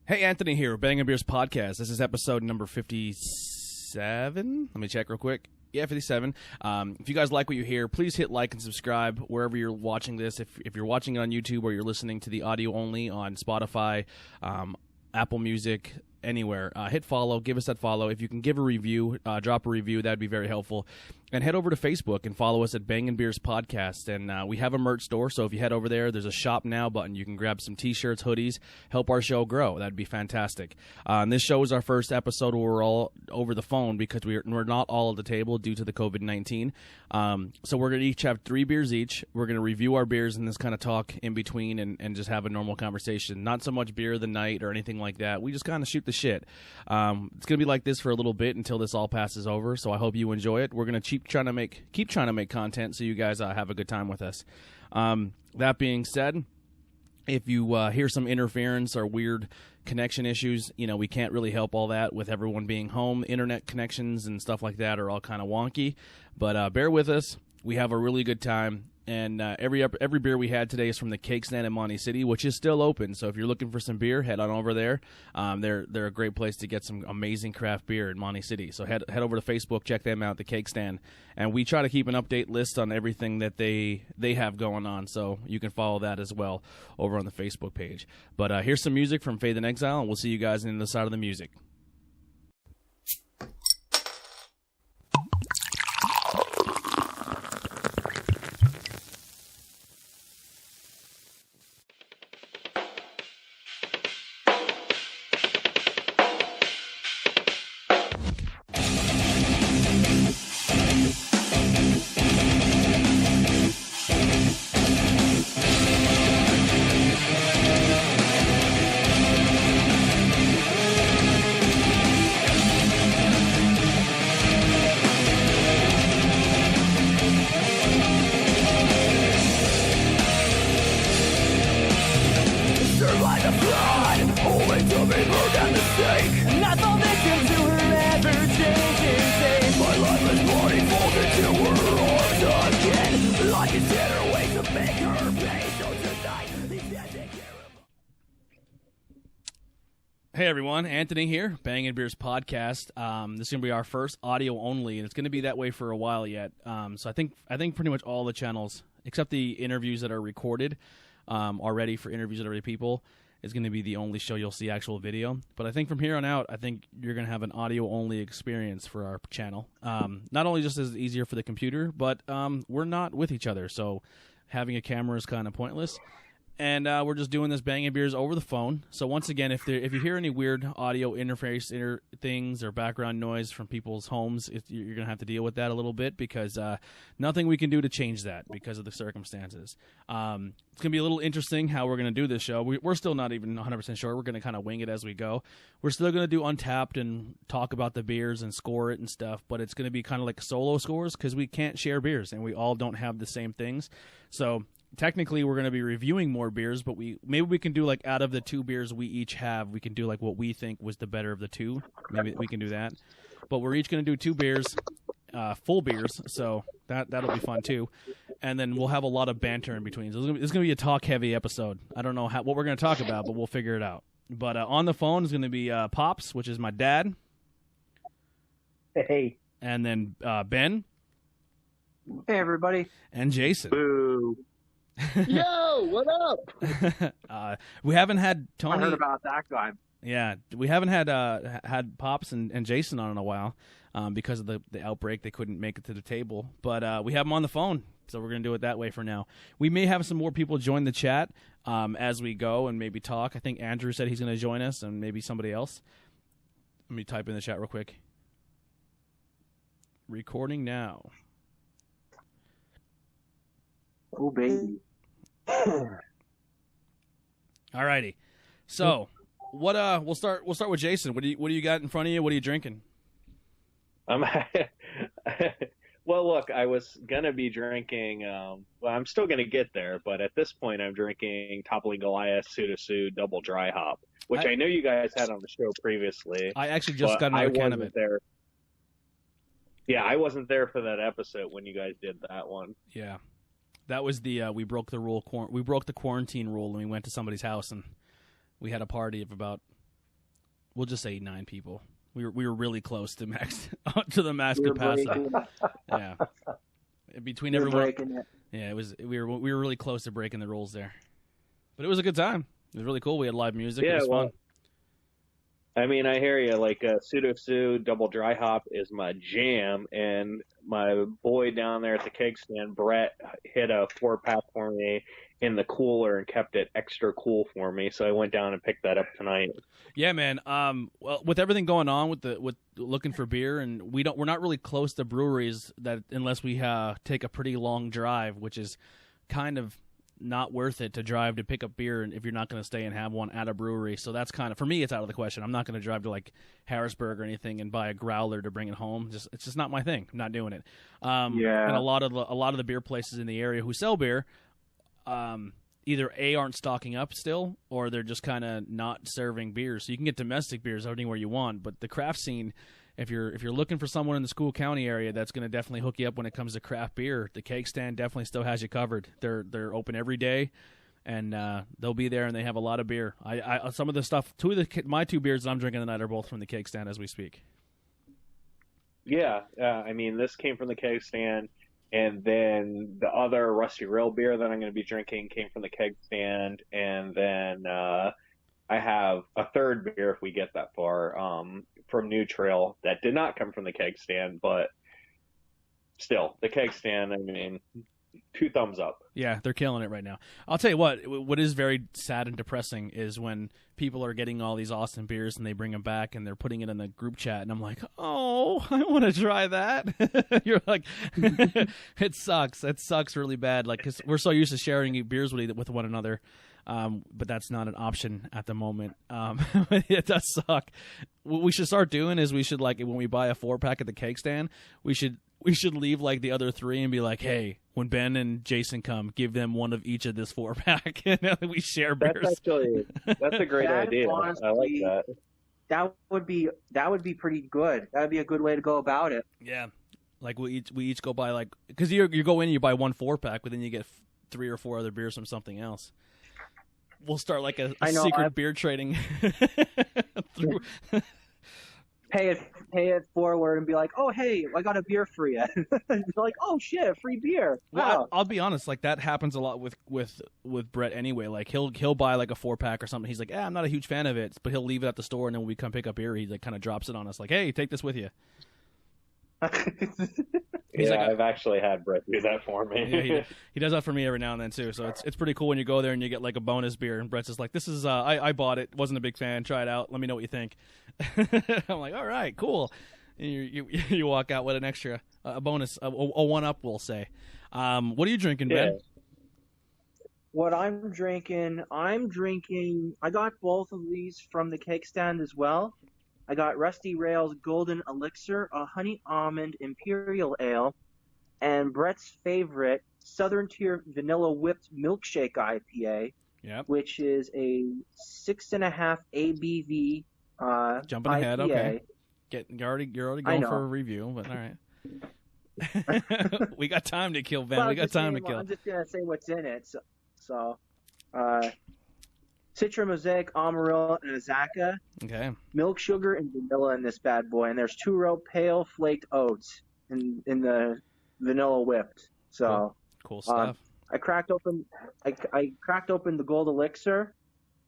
Hey, Anthony here, Bangin Beers Podcast. This is episode number 57. Let me check real quick. Yeah, 57. If you guys like what you hear, please hit like and subscribe wherever you're watching this. If you're watching it on YouTube or you're listening to the audio only on Spotify, Apple Music, anywhere, hit follow, give us that follow. If you can give a review, drop a review, that'd be very helpful. And head over to Facebook and follow us at Bangin Beers Podcast. And we have a merch store, so if you head over there, there's a Shop Now button. You can grab some T-shirts, hoodies, help our show grow. That'd be fantastic. And this show is our first episode where we're all over the phone because we're not all at the table due to the COVID-19. So we're going to each have 3 beers each. We're going to review our beers and just kind of talk in between and just have a normal conversation. Not so much beer of the night or anything like that. We just kind of shoot the shit. It's going to be like this for a little bit until this all passes over, so I hope you enjoy it. We're going to keep trying to make content so you guys have a good time with us. That being said, if you hear some interference or weird connection issues, we can't really help all that with everyone being home. Internet connections and stuff like that are all kind of wonky, but bear with us. We have a really good time. And every beer we had today is from the Cake Stand in Monty City, which is still open. So if you're looking for some beer, head on over there. They're a great place to get some amazing craft beer in Monty City. So head over to Facebook, check them out, the Cake Stand. And we try to keep an update list on everything that they have going on. So you can follow that as well over on the Facebook page. But here's some music from Faith in Exile, and we'll see you guys on the side of the music. Hey everyone, Anthony here, Bangin Beers Podcast. This is going to be our first audio only, and it's going to be that way for a while yet. So I think pretty much all the channels, except the interviews that are recorded already for interviews with other people, is going to be the only show you'll see actual video. But I think from here on out, I think you're going to have an audio only experience for our channel. Not only just is it easier for the computer, but we're not with each other, so having a camera is kind of pointless. And we're just doing this Bangin Beers over the phone. So once again, if you hear any weird audio interface things or background noise from people's homes, you're going to have to deal with that a little bit because nothing we can do to change that because of the circumstances. It's going to be a little interesting how we're going to do this show. We're still not even 100% sure. We're going to kind of wing it as we go. We're still going to do Untapped and talk about the beers and score it and stuff, but it's going to be kind of like solo scores because we can't share beers and we all don't have the same things. So technically, we're going to be reviewing more beers, but maybe we can do, like, out of the 2 beers we each have, we can do, like, what we think was the better of the 2. Maybe we can do that. But we're each going to do 2 beers, full beers, so that'll be fun, too. And then we'll have a lot of banter in between. So this is going to be a talk-heavy episode. I don't know what we're going to talk about, but we'll figure it out. But on the phone is going to be Pops, which is my dad. Hey. And then Ben. Hey, everybody. And Jason. Boo. Yo, what up? We haven't had Tony. I heard about that guy. Yeah, we haven't had Pops and Jason on in a while because of the outbreak. They couldn't make it to the table, but we have them on the phone, so we're going to do it that way for now. We may have some more people join the chat as we go and maybe talk. I think Andrew said he's going to join us and maybe somebody else. Let me type in the chat real quick. Recording now. Oh, baby. Alrighty, so what? We'll start with Jason. What do you got in front of you? What are you drinking? Well, look, I was gonna be drinking. Well, I'm still gonna get there, but at this point, I'm drinking Toppling Goliath Sudasu Double Dry Hop, which I know you guys had on the show previously. I actually just got another can of it. Yeah, I wasn't there for that episode when you guys did that one. Yeah. That was the we broke the rule. We broke the quarantine rule, and we went to somebody's house, and we had a party of about we'll just say 9 people. We were really close to the max We were capacity. breaking it. Yeah, between We were everyone. breaking it. Yeah, we were really close to breaking the rules there, but it was a good time. It was really cool. We had live music. Yeah, it was fun. I mean, I hear you. Like, Pseudo Sue double dry hop is my jam, and my boy down there at the keg stand, Brett, hit a 4-pack for me in the cooler and kept it extra cool for me. So I went down and picked that up tonight. Yeah, man. Well, with everything going on with looking for beer, and we're not really close to breweries that unless we take a pretty long drive, which is kind of not worth it to drive to pick up beer if you're not going to stay and have one at a brewery. So that's kind of, for me, it's out of the question. I'm not going to drive to like Harrisburg or anything and buy a growler to bring it home. It's just not my thing. I'm not doing it. Yeah. And a lot of the beer places in the area who sell beer, either A, aren't stocking up still, or they're just kind of not serving beers. So you can get domestic beers anywhere you want, but the craft scene, if you're looking for someone in the School County area that's going to definitely hook you up when it comes to craft beer, the Keg Stand definitely still has you covered. They're open every day, and they'll be there, and they have a lot of beer. I some of the stuff, my 2 beers that I'm drinking tonight are both from the Keg Stand as we speak. Yeah, I mean, this came from the keg stand, and then the other Rusty Rail beer that I'm going to be drinking came from the keg stand, and then I have a third beer if we get that far from New Trail that did not come from the keg stand, but still, the keg stand, I mean, 2 thumbs up. Yeah, they're killing it right now. I'll tell you what is very sad and depressing is when people are getting all these awesome beers and they bring them back and they're putting it in the group chat, and I'm like, oh, I want to try that. You're like, it sucks. It sucks really bad. Like, 'cause we're so used to sharing beers with one another. But that's not an option at the moment. It does suck. What we should start doing is we should, like, when we buy a 4-pack at the Keg Stand, we should leave like the other 3 and be like, hey, when Ben and Jason come, give them one of each of this 4-pack, and we share beers. That's a great idea. Honestly, I like that. That would be pretty good. That would be a good way to go about it. Yeah, like we each go buy, like, because you go in, you buy one 4-pack, but then you get 3 or 4 other beers from something else. We'll start like a secret beer trading. Pay it forward and be like, oh, hey, I got a beer for you. You're like, oh shit, free beer. Wow. Well, I'll be honest, like that happens a lot with Brett anyway. Like he'll buy like a 4-pack or something. He's like, I'm not a huge fan of it, but he'll leave it at the store, and then when we come pick up beer, he like kind of drops it on us, like, hey, take this with you. Yeah, like, I've actually had Brett do that for me. Yeah, he does that for me every now and then too. So it's pretty cool when you go there and you get like a bonus beer, and Brett's just like, this is I bought it, wasn't a big fan, try it out, let me know what you think. I'm like, all right, cool. And you walk out with an extra a bonus, a 1-up, we'll say. What are you drinking, Ben? What I'm drinking, I got both of these from the Keg Stand as well. I got Rusty Rail's Golden Elixir, a Honey Almond Imperial Ale, and Brett's favorite, Southern Tier Vanilla Whipped Milkshake IPA, which is a 6.5 ABV Jumping IPA. ahead, okay. You're already going for a review, but all right. We got time to kill, Ben. Well, we got time to kill. I'm just going to say what's in it. So Citra Mosaic, Amarillo, and Azaka. Okay. Milk, sugar, and vanilla in this bad boy. And there's 2-row pale flaked oats in the vanilla whipped. So cool stuff. I cracked open the Gold Elixir.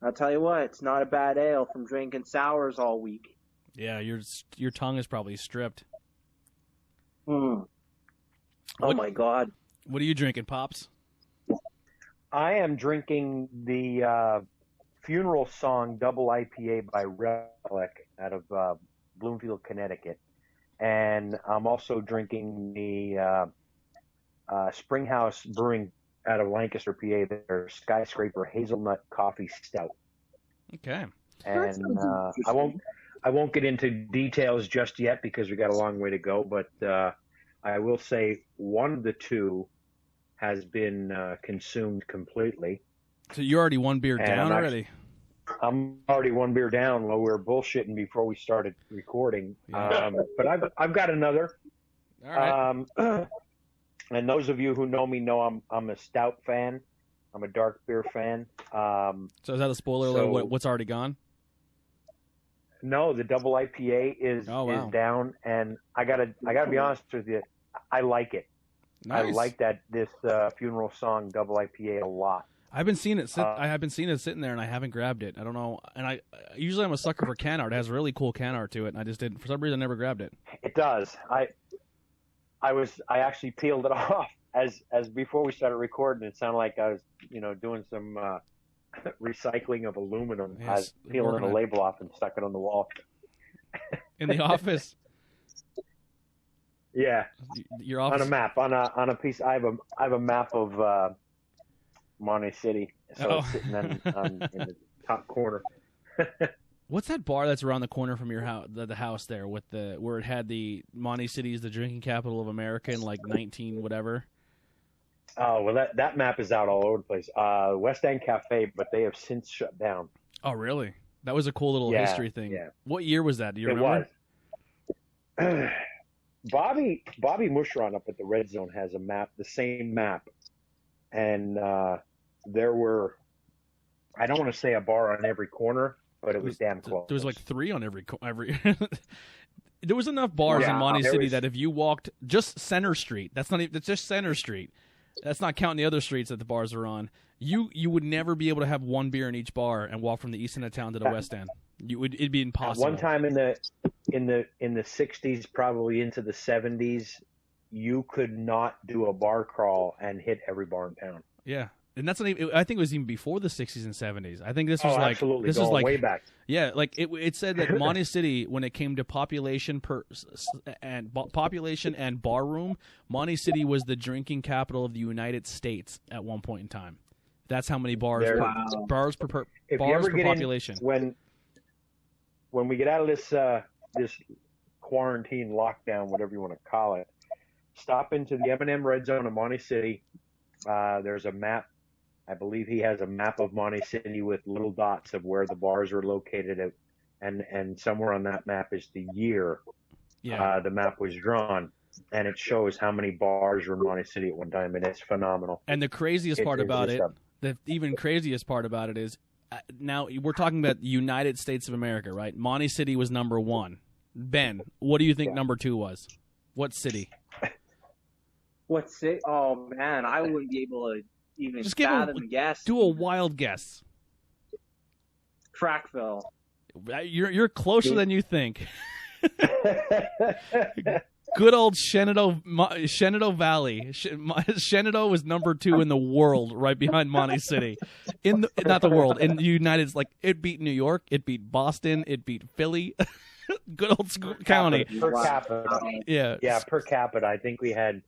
I'll tell you what, it's not a bad ale from drinking sours all week. Yeah, your tongue is probably stripped. Oh my God. What are you drinking, Pops? I am drinking the Funeral Song Double IPA by Relic out of Bloomfield, Connecticut. And I'm also drinking the Springhouse Brewing out of Lancaster, PA, their Skyscraper Hazelnut Coffee Stout. Okay. And I won't get into details just yet because we got a long way to go, but I will say one of the two has been consumed completely. So you're already one beer down already? I'm already one beer down while we were bullshitting before we started recording. Yeah. But I've got another. All right. And those of you who know me know I'm a stout fan. I'm a dark beer fan. So is that a spoiler alert? What's already gone? No, the double IPA is down, and I gotta be honest with you, I like it. Nice. I like this Funeral Song double IPA a lot. I've been seeing it sitting there, and I haven't grabbed it. I don't know, and usually I'm a sucker for can art. It has really cool can art to it, and I just didn't. For some reason, I never grabbed it. It does. I actually peeled it off as before we started recording. It sounded like I was doing some recycling of aluminum. Yes, I was peeling the label off and stuck it on the wall. In the office. Yeah. Your office on a map on a piece. I have a map of Monte City, so it's sitting in the top corner. What's that bar that's around the corner from your house? The house there with where it had the Monte City is the drinking capital of America in like 19 whatever. Oh, well, that map is out all over the place. West End Cafe, but they have since shut down. Oh, really? That was a cool little history thing. Yeah. What year was that? Do you remember? It was. Bobby Mushron up at the Red Zone has a map, the same map. And there were, I don't want to say a bar on every corner, but it was damn close. There was like 3 on every. There was enough bars in Monte City that if you walked just Center Street, that's just Center Street. That's not counting the other streets that the bars are on. You would never be able to have one beer in each bar and walk from the east end of town to the west end. It'd be impossible. One time in the 60s, probably into the 70s, you could not do a bar crawl and hit every bar in town. Yeah. And that's not even, I think it was even before the 60s and 70s. I think this was absolutely. This was like way back. Yeah, like it said that Monte City, when it came to population and bar room, Monte City was the drinking capital of the United States at one point in time. That's how many bars per population. When we get out of this quarantine lockdown, whatever you want to call it, stop into the M&M Red Zone in Monte City. There's a map. I believe he has a map of Monte City with little dots of where the bars are located at, and somewhere on that map is the year the map was drawn, and it shows how many bars were in Monte City at one time, and it's phenomenal. And the craziest part about it, the even craziest part about it is, now we're talking about the United States of America, right? Monte City was number 1. Ben, what do you think number 2 was? What city? What city? Oh, man, I wouldn't be able to even fathom a guess. Do a wild guess. Frackville. You're closer than you think. Good old Shenandoah Valley. Shenandoah was number 2 in the world, right behind Monte City. Not the world, in the United States. Like, it beat New York, it beat Boston, it beat Philly. Good old county. Per capita. Yeah, per capita. I think we had.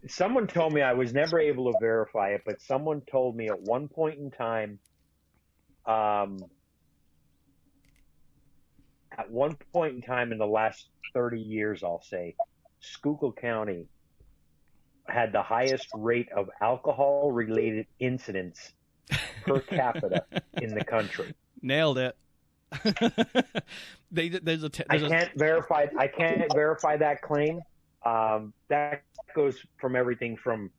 Someone told me, I was never able to verify it, but someone told me at one point in time, in the last 30 years, I'll say, Schuylkill County had the highest rate of alcohol-related incidents per capita in the country. Nailed it. I can't verify that claim. That goes from everything from,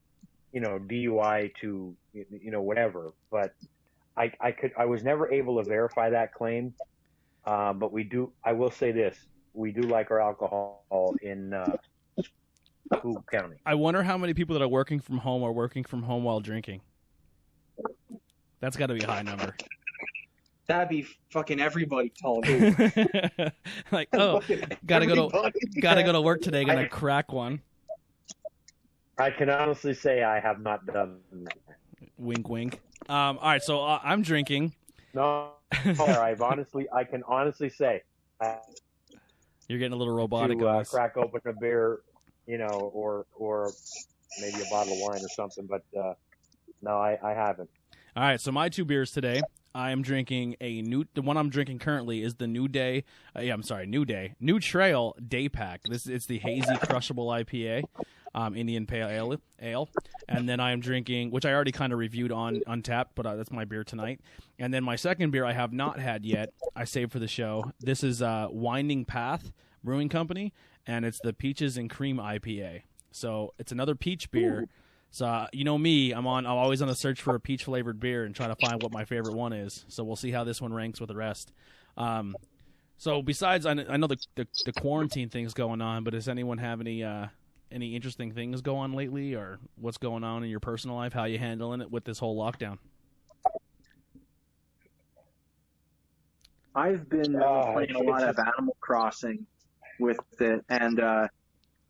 DUI to, whatever. But I was never able to verify that claim. But I will say this, we do like our alcohol in Schuylkill County. I wonder how many people that are working from home while drinking. That's got to be a high number. That'd be fucking everybody told me. Like, oh, gotta go to work today. Gonna crack one. I can honestly say I have not done that. Wink, wink. All right, so I'm drinking. No, I can honestly say. You're getting a little robotic. To crack open a beer, or maybe a bottle of wine or something. But no, I haven't. All right, so my 2 beers today. I am drinking the one I'm drinking currently is the New Trail Day Pack. It's the hazy crushable IPA, Indian Pale Ale. And then I am drinking, which I already kind of reviewed on Untapped, but that's my beer tonight. And then my second beer I have not had yet. I saved for the show. This is Winding Path Brewing Company, and it's the Peaches and Cream IPA. So it's another peach beer. So, me, I'm always on the search for a peach-flavored beer and trying to find what my favorite one is. So we'll see how this one ranks with the rest. So besides, I know the quarantine thing's going on, but does anyone have any interesting things going on lately, or what's going on in your personal life? How you handling it with this whole lockdown? I've been playing a lot of Animal Crossing with it, and I'm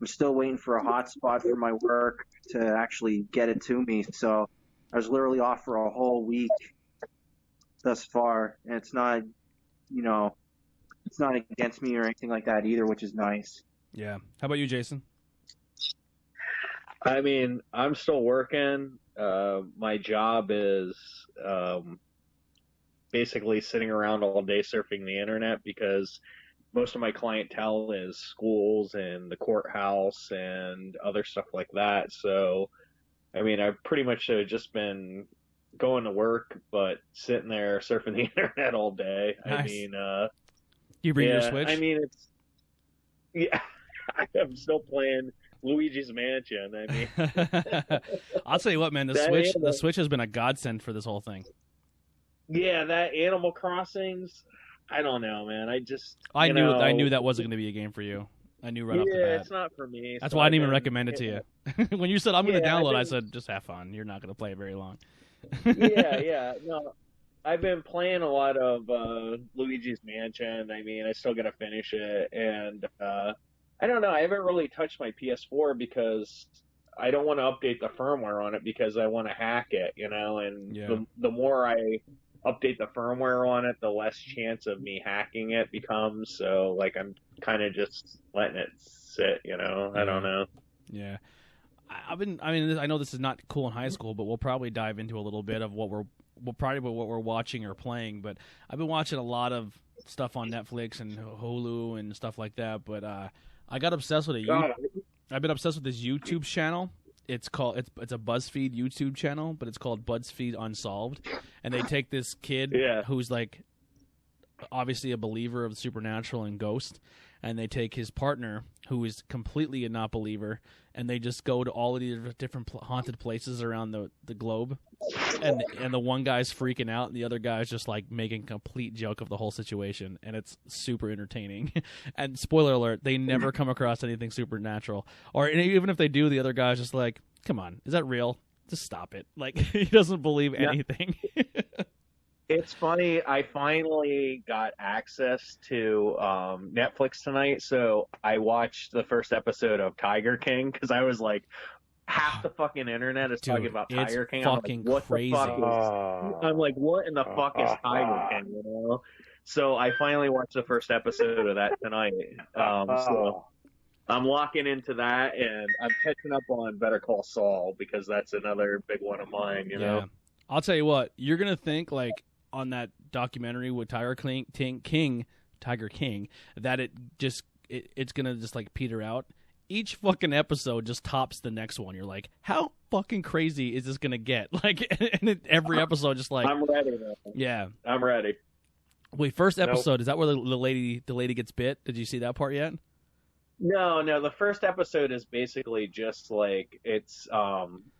still waiting for a hotspot for my work to actually get it to me. So I was literally off for a whole week thus far, and it's not, it's not against me or anything like that either, which is nice. Yeah. How about you, Jason? I mean, I'm still working. My job is basically sitting around all day surfing the internet because most of my clientele is schools and the courthouse and other stuff like that. So, I mean, I've pretty much just been going to work, but sitting there surfing the internet all day. Nice. I mean, You bring your Switch? I mean, I'm still playing Luigi's Mansion. I mean, I'll tell you what, man, the Switch has been a godsend for this whole thing. Yeah, that Animal Crossings, I don't know, man. I knew that wasn't going to be a game for you. I knew right off the bat. Yeah, it's not for me. That's why I didn't even recommend it to you. When you said I'm going to download, I said just have fun. You're not going to play it very long. yeah. No, I've been playing a lot of Luigi's Mansion. I mean, I still got to finish it, and I don't know. I haven't really touched my PS4 because I don't want to update the firmware on it because I want to hack it, and the more I update the firmware on it, the less chance of me hacking it becomes. So, like, I'm kind of just letting it sit, I don't know. Yeah. I know this is not cool in high school, but we'll probably dive into a little bit of what we're watching or playing. But I've been watching a lot of stuff on Netflix and Hulu and stuff like that. But I got obsessed with I've been obsessed with this YouTube channel. It's a BuzzFeed YouTube channel, but it's called BuzzFeed Unsolved. And they take this kid who's like obviously a believer of the supernatural and ghost, and they take his partner who is completely a not believer, and they just go to all of these different haunted places around the globe, and the one guy's freaking out and the other guy's just like making a complete joke of the whole situation, and it's super entertaining. And spoiler alert, they never come across anything supernatural, or even if they do, the other guy's just like, come on, is that real? Just stop it. Like, he doesn't believe anything. It's funny. I finally got access to Netflix tonight, so I watched the first episode of Tiger King because I was like, half the fucking internet is talking about Tiger King. Fucking I'm like, crazy. I'm like, what in the fuck is Tiger King? So I finally watched the first episode of that tonight. So I'm locking into that, and I'm catching up on Better Call Saul because that's another big one of mine. You know, I'll tell you what, you're gonna think like on that documentary with Tiger King, that it's gonna just like peter out. Each fucking episode just tops the next one. You're like, how fucking crazy is this gonna get? Like, and every episode just like, I'm ready, man. Yeah, I'm ready. Wait, first episode, is that where the lady gets bit? Did you see that part yet? No. The first episode is basically just like it's,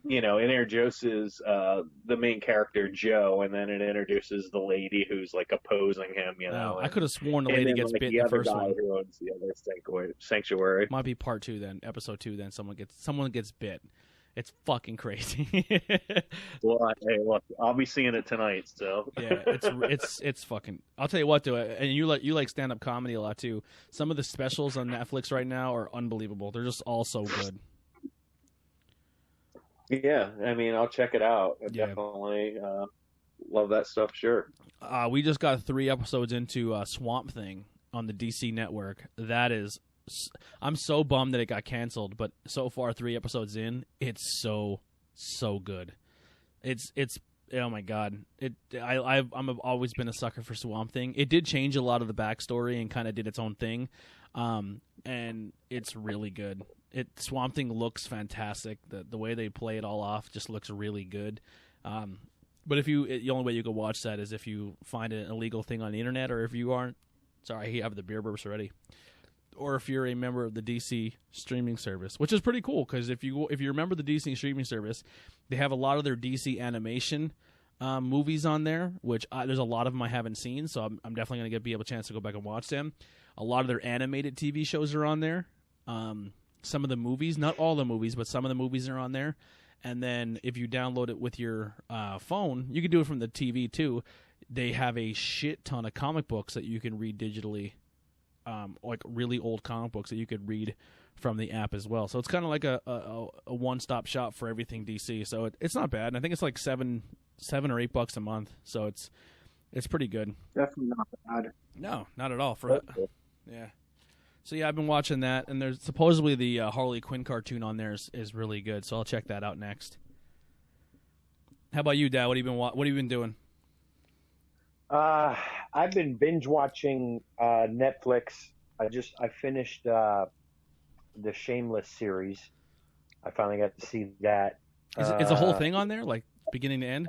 introduces the main character Joe, and then it introduces the lady who's like opposing him. I could have sworn the lady gets bit in the first one. Who owns the other sanctuary. Might be part 2 then, episode 2. Then someone gets bit. It's fucking crazy. Well, hey, look, I'll be seeing it tonight. So yeah, it's fucking. I'll tell you what, though, and you like stand up comedy a lot too. Some of the specials on Netflix right now are unbelievable. They're just all so good. Yeah, I mean, I'll check it out. I definitely love that stuff. Sure. We just got 3 episodes into Swamp Thing on the DC network. That is. I'm so bummed that it got canceled, but so far 3 episodes in, it's so good. It's oh my god. I've always been a sucker for Swamp Thing. It did change a lot of the backstory and kind of did its own thing, and it's really good. Swamp Thing looks fantastic. The way they play it all off just looks really good. But the only way you could watch that is if you find an illegal thing on the internet, or if you aren't. Sorry, I have the beer burps already. Or if you're a member of the DC streaming service, which is pretty cool because if you remember the DC streaming service, they have a lot of their DC animation movies on there, which there's a lot of them I haven't seen, so I'm definitely going to be able a chance to go back and watch them. A lot of their animated TV shows are on there. Some of the movies, not all the movies, but some of the movies are on there. And then if you download it with your phone, you can do it from the TV too. They have a shit ton of comic books that you can read digitally, like really old comic books that you could read from the app as well. So it's kind of like a one-stop shop for everything DC. So it's not bad. And I think it's like $7 or $8 a month. So it's pretty good. Definitely not bad. No, not at all. Yeah. So yeah, I've been watching that, and there's supposedly the Harley Quinn cartoon on there is really good. So I'll check that out next. How about you, Dad? What have you been doing? I've been binge watching Netflix. I finished the Shameless series. I finally got to see that. Is the whole thing on there, like beginning to end?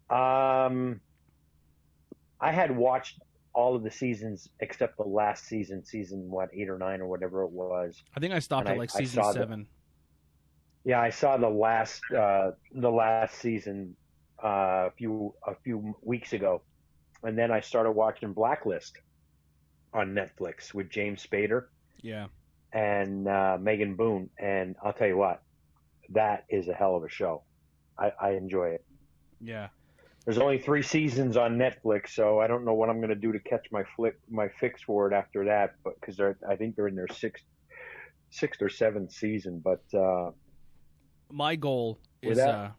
I had watched all of the seasons except the last season 8 or 9 or whatever it was. I think I stopped at like season 7. Yeah, I saw the last season a few weeks ago, and then I started watching Blacklist on Netflix with James Spader. Yeah. And Megan Boone, and I'll tell you what, that is a hell of a show. I enjoy it. Yeah. There's only 3 seasons on Netflix, so I don't know what I'm going to do to catch my fix for it after that. But because I think they're in their sixth or 7th season. But my goal is on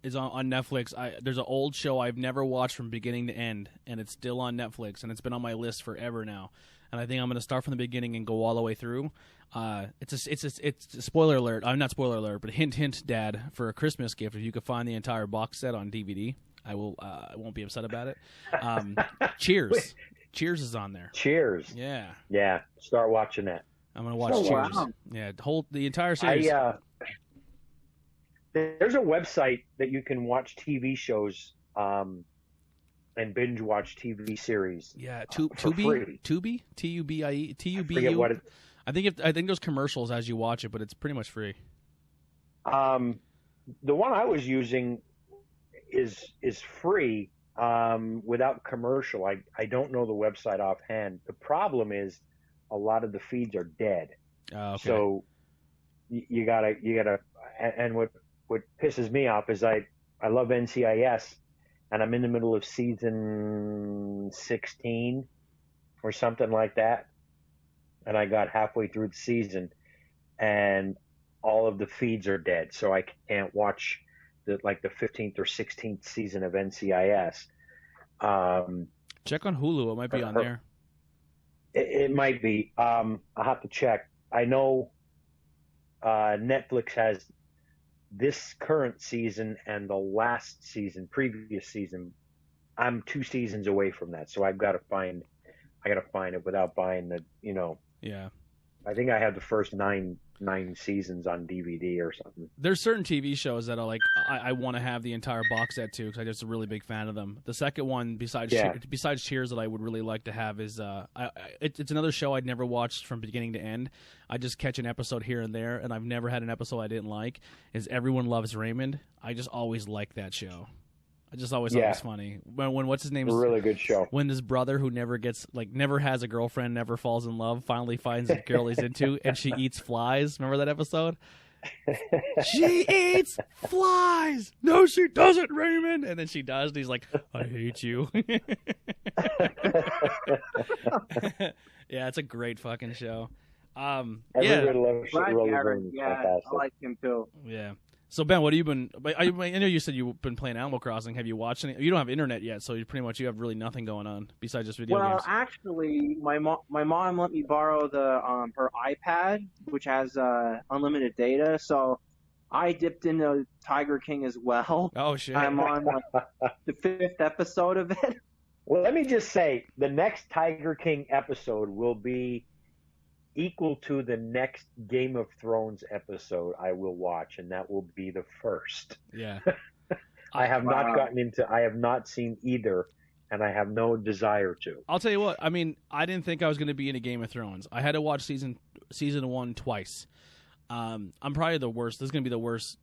Netflix. There's an old show I've never watched from beginning to end, and it's still on Netflix, and it's been on my list forever now. And I think I'm going to start from the beginning and go all the way through. It's a spoiler alert. I'm not spoiler alert, but hint, Dad, for a Christmas gift, if you could find the entire box set on DVD. I won't be upset about it. Cheers. Cheers is on there. Cheers. Yeah. Yeah. Start watching that. I'm gonna watch Cheers. Wow. Yeah, the entire series. There's a website that you can watch TV shows and binge watch TV series. Yeah, Tubi. Tubi. T-U-B-I-E. T-U-B-U. I forget what it. I think there's commercials as you watch it, but it's pretty much free. The one I was using is free without commercial. I don't know the website offhand. The problem is a lot of the feeds are dead. Okay. So you gotta and what pisses me off is I love NCIS, and I'm in the middle of season 16 or something like that, and I got halfway through the season and all of the feeds are dead, so I can't watch the 15th or 16th season of NCIS. Check on Hulu. It might be on there. It might be. I'll have to check. I know Netflix has this current season and the previous season. I'm 2 seasons away from that, so I gotta find it without buying the. Yeah. I think I have the first 9 seasons on DVD or something. There's certain TV shows that I want to have the entire box set too, because I'm just a really big fan of them. The second one, besides Cheers, that I would really like to have is it's another show I'd never watched from beginning to end. I just catch an episode here and there, and I've never had an episode I didn't like. Is Everyone Loves Raymond. I just always liked that show. I just always thought it was funny. When what's his name? It's a really good show. When his brother, who never has a girlfriend, never falls in love, finally finds a girl he's into, and she eats flies. Remember that episode? She eats flies. No, she doesn't, Raymond. And then she does, and he's like, I hate you. Yeah, it's a great fucking show. Everybody loves Raymond. Yeah, I like him too. Yeah. So Ben, what have you been? I know you said you've been playing Animal Crossing. Have you watched any? You don't have internet yet, so you have really nothing going on besides just video games. Well, actually, my mom let me borrow the her iPad, which has unlimited data. So I dipped into Tiger King as well. Oh shit! I'm on the 5th episode of it. Well, let me just say, the next Tiger King episode will be equal to the next Game of Thrones episode I will watch, and that will be the first. Yeah. I have not seen either, and I have no desire to. I'll tell you what, I mean, I didn't think I was going to be into Game of Thrones. I had to watch season 1 twice. I'm probably the worst. This is going to be the worst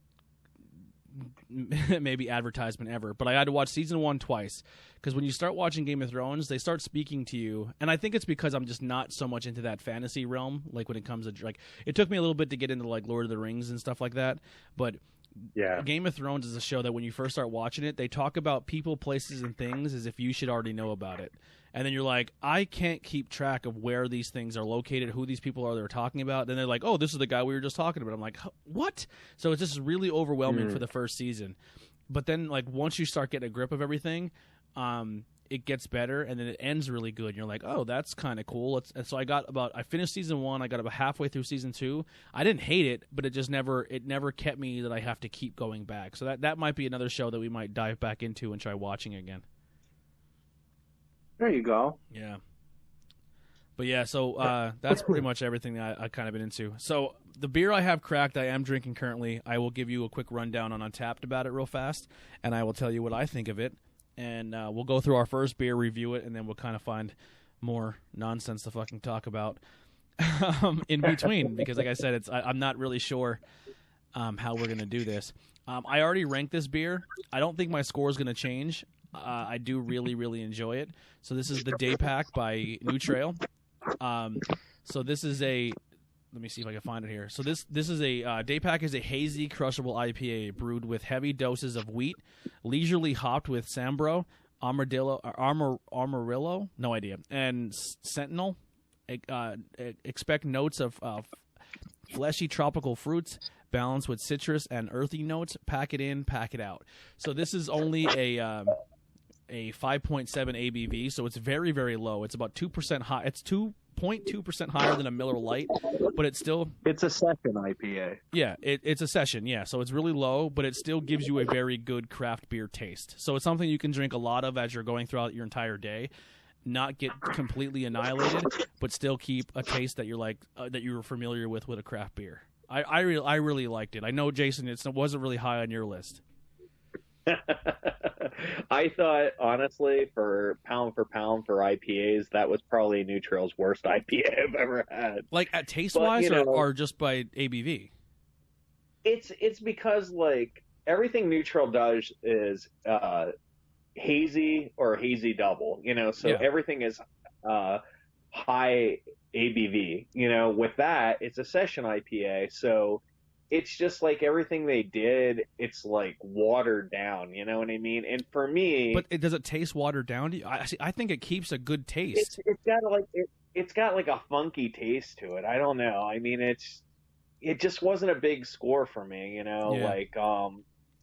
maybe advertisement ever, but I had to watch season 1 twice because when you start watching Game of Thrones, they start speaking to you, and I think it's because I'm just not so much into that fantasy realm. Like when it comes to like, it took me a little bit to get into like Lord of the Rings and stuff like that, but Yeah. Game of Thrones is a show that when you first start watching it, they talk about people, places, and things as if you should already know about it. And then you're like, I can't keep track of where these things are located, who these people are they're talking about. Then they're like, oh, this is the guy we were just talking about. I'm like, what? So it's just really overwhelming for the first season. But then, like, once you start getting a grip of everything, it gets better, and then it ends really good. And you're like, oh, that's kind of cool. And so I finished season 1. I got about halfway through season 2. I didn't hate it, but it never kept me that I have to keep going back. So that might be another show that we might dive back into and try watching again. There you go. Yeah. But yeah, so that's pretty much everything that I kind of been into. So the beer I have cracked, I am drinking currently. I will give you a quick rundown on Untapped about it real fast, and I will tell you what I think of it. And we'll go through our first beer, review it, and then we'll kind of find more nonsense to fucking talk about in between. Because like I said, I'm not really sure how we're going to do this. I already ranked this beer. I don't think my score is going to change. I do really, really enjoy it. So this is the Day Pack by New Trail. So this is let me see if I can find it here. So this is a Day Pack is a hazy crushable IPA brewed with heavy doses of wheat, leisurely hopped with Sambro, Amarillo, no idea, and Sentinel. Expect notes of fleshy tropical fruits, balanced with citrus and earthy notes. Pack it in, pack it out. So this is only a 5.7 ABV, so it's very, very low. It's about 2% high. It's 2.2% higher than a Miller Lite, but it's a session IPA. Yeah, it's a session. Yeah, so it's really low, but it still gives you a very good craft beer taste. So it's something you can drink a lot of as you're going throughout your entire day, not get completely annihilated, but still keep a taste that you're like that you were familiar with a craft beer. I really liked it. I know, Jason, it wasn't really high on your list. I thought, honestly, for pound for IPAs, that was probably New Trail's worst IPA I've ever had. Like at taste-wise, or just by ABV? It's because, like, everything New Trail does is hazy or hazy double, so everything is high ABV. With that, it's a session IPA, so it's just like everything they did, it's like watered down, you know what I mean? And for me, but does it taste watered down? I think it keeps a good taste. It's got like a funky taste to it. I don't know. I mean, it just wasn't a big score for me, Yeah. Like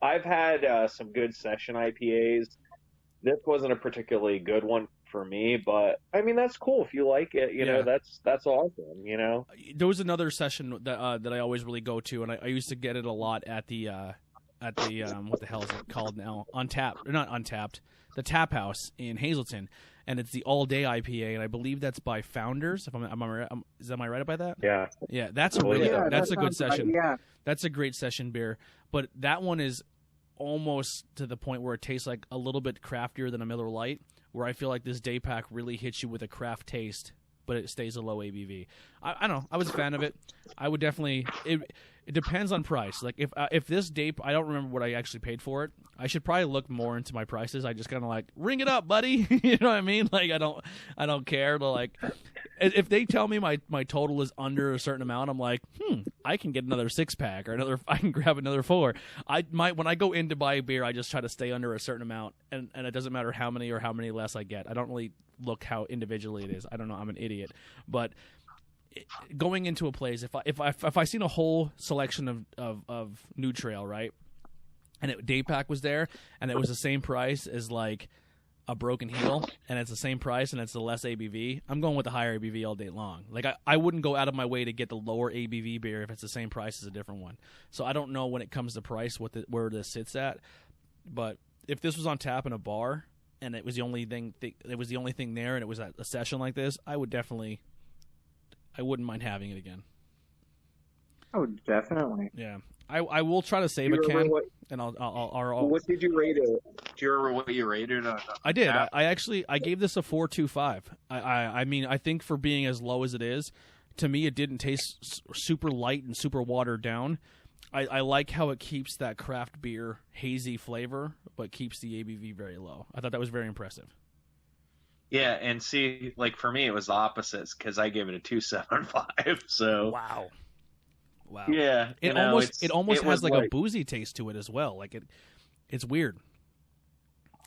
I've had some good session IPAs. This wasn't a particularly good one for me, but I mean, that's cool if you like it. That's awesome. There was another session that I always really go to, and I used to get it a lot at the what the hell is it called now? The Tap House in Hazleton, and it's the All Day IPA, and I believe that's by Founders. If am I right about that? Yeah. Yeah, that's a good session. Right, yeah. That's a great session beer, but that one is almost to the point where it tastes like a little bit craftier than a Miller Lite, where I feel like this Day Pack really hits you with a craft taste, but it stays a low ABV. I don't know. I was a fan of it. I would definitely. It depends on price. Like if this Day, I don't remember what I actually paid for it. I should probably look more into my prices. I just kind of like ring it up, buddy. You know what I mean? Like I don't care to like. If they tell me my total is under a certain amount, I'm like, I can get another 6-pack or I can grab another 4. When I go in to buy a beer, I just try to stay under a certain amount, and it doesn't matter how many less I get. I don't really look how individually it is. I don't know. I'm an idiot, but going into a place, if I seen a whole selection of New Trail, right, and Day Pack was there, and it was the same price as like a Broken Heel, and it's the same price, and it's the less ABV, I'm going with the higher ABV all day long. Like I wouldn't go out of my way to get the lower ABV beer if it's the same price as a different one. So I don't know when it comes to price where this sits at, but if this was on tap in a bar and it was the only thing there, and it was at a session like this, I wouldn't mind having it again. Oh, definitely. Yeah, I will try to save a can, and I'll. What did you rate it? Do you remember what you rated on? I did. I gave this a 4.25. I mean, I think for being as low as it is, to me, it didn't taste super light and super watered down. I like how it keeps that craft beer hazy flavor, but keeps the ABV very low. I thought that was very impressive. Yeah, and see, like for me, it was the opposites because I gave it a 2.75. So wow. Yeah, it almost has like a boozy taste to it as well. Like it's weird.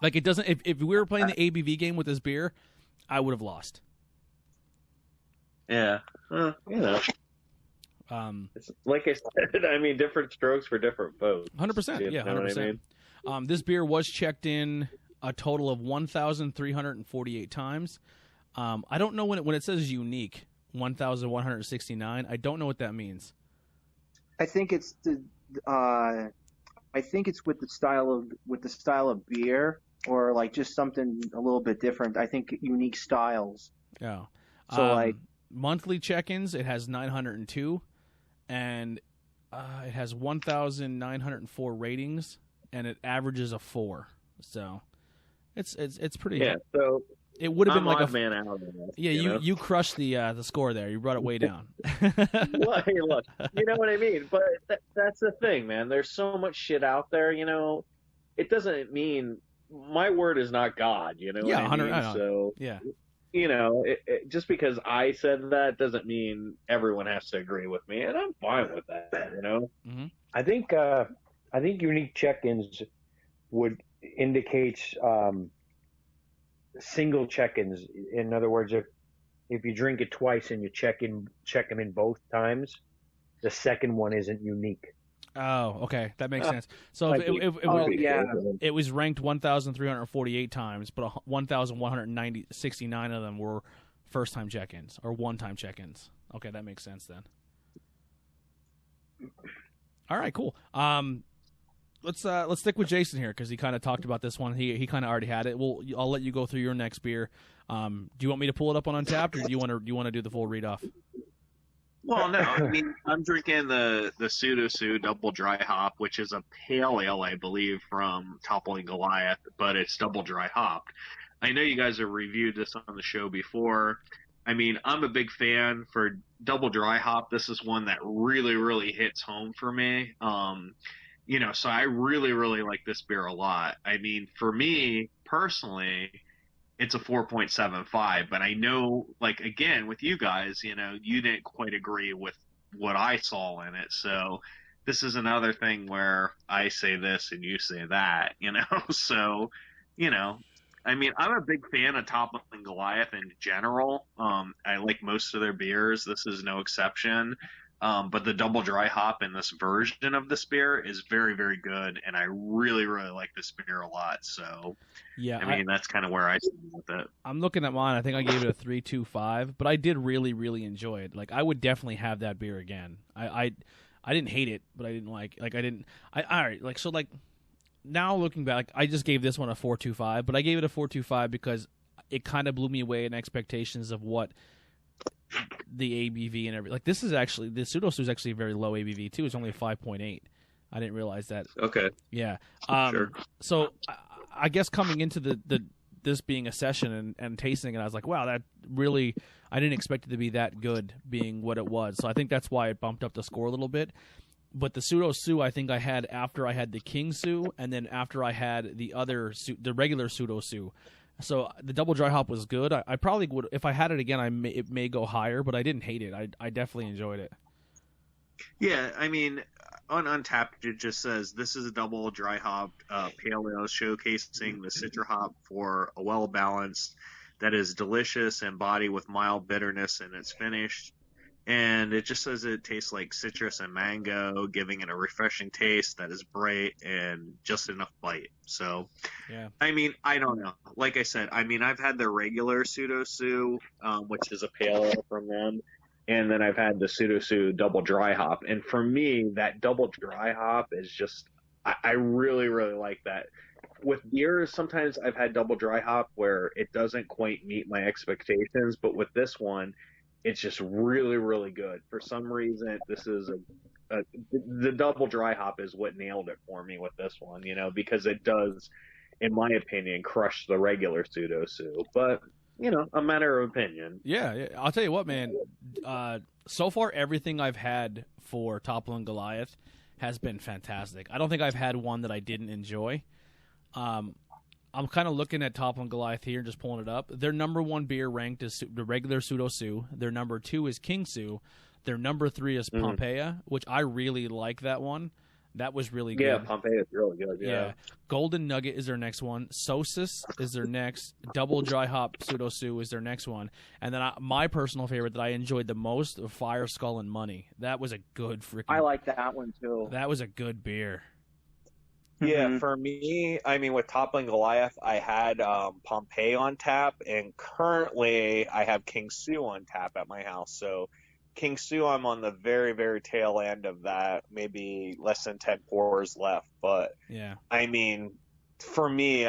Like it doesn't. If we were playing the ABV game with this beer, I would have lost. Yeah, it's, like I said, I mean, different strokes for different folks. 100%. Yeah, 100%. I mean? This beer was checked in a total of 1,348 times. I don't know when it says unique, 1,169. I don't know what that means. I think it's with the style of beer, or like just something a little bit different. I think unique styles. Yeah. So like monthly check-ins, it has 902, and it has 1,904 ratings, and it averages a 4. So it's pretty. Yeah. So it would have been like a man out. Yeah, you crushed the score there. You brought it way down. Well, hey, look, you know what I mean. But that's the thing, man. There's so much shit out there. It doesn't mean my word is not God. You know. Yeah, what I mean? So yeah. Just because I said that doesn't mean everyone has to agree with me, and I'm fine with that. Mm-hmm. I think unique check-ins would indicate single check-ins. In other words, if you drink it twice and you check them in both times, the second one isn't unique. Oh, okay, that makes sense. So like it was ranked 1,348 times, but 1,169 of them were first-time check-ins or one-time check-ins. Okay, that makes sense then. All right, cool. Let's stick with Jason here because he kind of talked about this one. He kind of already had it. I'll let you go through your next beer. Do you want me to pull it up on Untappd, or do you want to do the full read off? Well, no. I mean, I'm drinking the Pseudo Sue Double Dry Hop, which is a pale ale, I believe, from Toppling Goliath, but it's double dry hopped. I know you guys have reviewed this on the show before. I mean, I'm a big fan for double dry hop. This is one that really, really hits home for me. So I really, really like this beer a lot. I mean, for me personally, it's a 4.75, but I know, like, again, with you guys, you didn't quite agree with what I saw in it. So this is another thing where I say this and you say that, So, I mean, I'm a big fan of Toppling Goliath in general. I like most of their beers. This is no exception. But the double dry hop in this version of this beer is very, very good, and I really, really like this beer a lot. So, yeah, I mean, that's kind of where I stand with it. I'm looking at mine. I think I gave it a 3.25, but I did really, really enjoy it. Like, I would definitely have that beer again. I didn't hate it, but I didn't all right, like, so, like, now looking back, I just gave this one a 4.25, but I gave it a 4.25 because it kind of blew me away in expectations of what the ABV and everything. Like, this is actually, the Pseudo Sue is actually a very low ABV too. It's only a 5.8. I didn't realize that. Okay. Yeah. Sure. So I guess coming into this being a session and tasting it, I was like, wow, that really, I didn't expect it to be that good being what it was. So I think that's why it bumped up the score a little bit. But the Pseudo Sue, I think I had after I had the King Sue, and then after I had the regular Pseudo Sue. So the double dry hop was good. I probably would, if I had it again, it may go higher, but I didn't hate it. I definitely enjoyed it. Yeah, I mean, on Untappd, it just says this is a double dry hop pale ale showcasing the citra hop for a well balanced that is delicious and body with mild bitterness in its finish. And it just says it tastes like citrus and mango, giving it a refreshing taste that is bright and just enough bite. So, yeah. I mean, I don't know. Like I said, I mean, I've had the regular Pseudo Sue, which is a pale ale from them, and then I've had the Pseudo Sue double dry hop. And for me, that double dry hop is just, I really, really like that. With beers, sometimes I've had double dry hop where it doesn't quite meet my expectations, but with this one, it's just really, really good. For some reason, this is the double dry hop is what nailed it for me with this one, because it does, in my opinion, crush the regular Pseudo Sue. But, a matter of opinion. Yeah, I'll tell you what, man. So far, everything I've had for Toppling Goliath has been fantastic. I don't think I've had one that I didn't enjoy. I'm kind of looking at Toppling Goliath here and just pulling it up. Their number 1 beer ranked is the regular Pseudo Sue. Their number 2 is King Sue. Their number 3 is Pompeia, which I really like that one. That was really good. Yeah, Pompeia is really good. Yeah. Golden Nugget is their next one. Sosis is their next. Double Dry Hop Pseudo Sue is their next one. And then my personal favorite that I enjoyed the most, Fire Skull and Money. That was a good freaking. I like that one too. That was a good beer. Yeah, for me, I mean, with Toppling Goliath, I had Pompeii on tap, and currently I have King Sue on tap at my house. So King Sue, I'm on the very, very tail end of that, maybe less than 10 pours left. But, yeah, I mean, for me,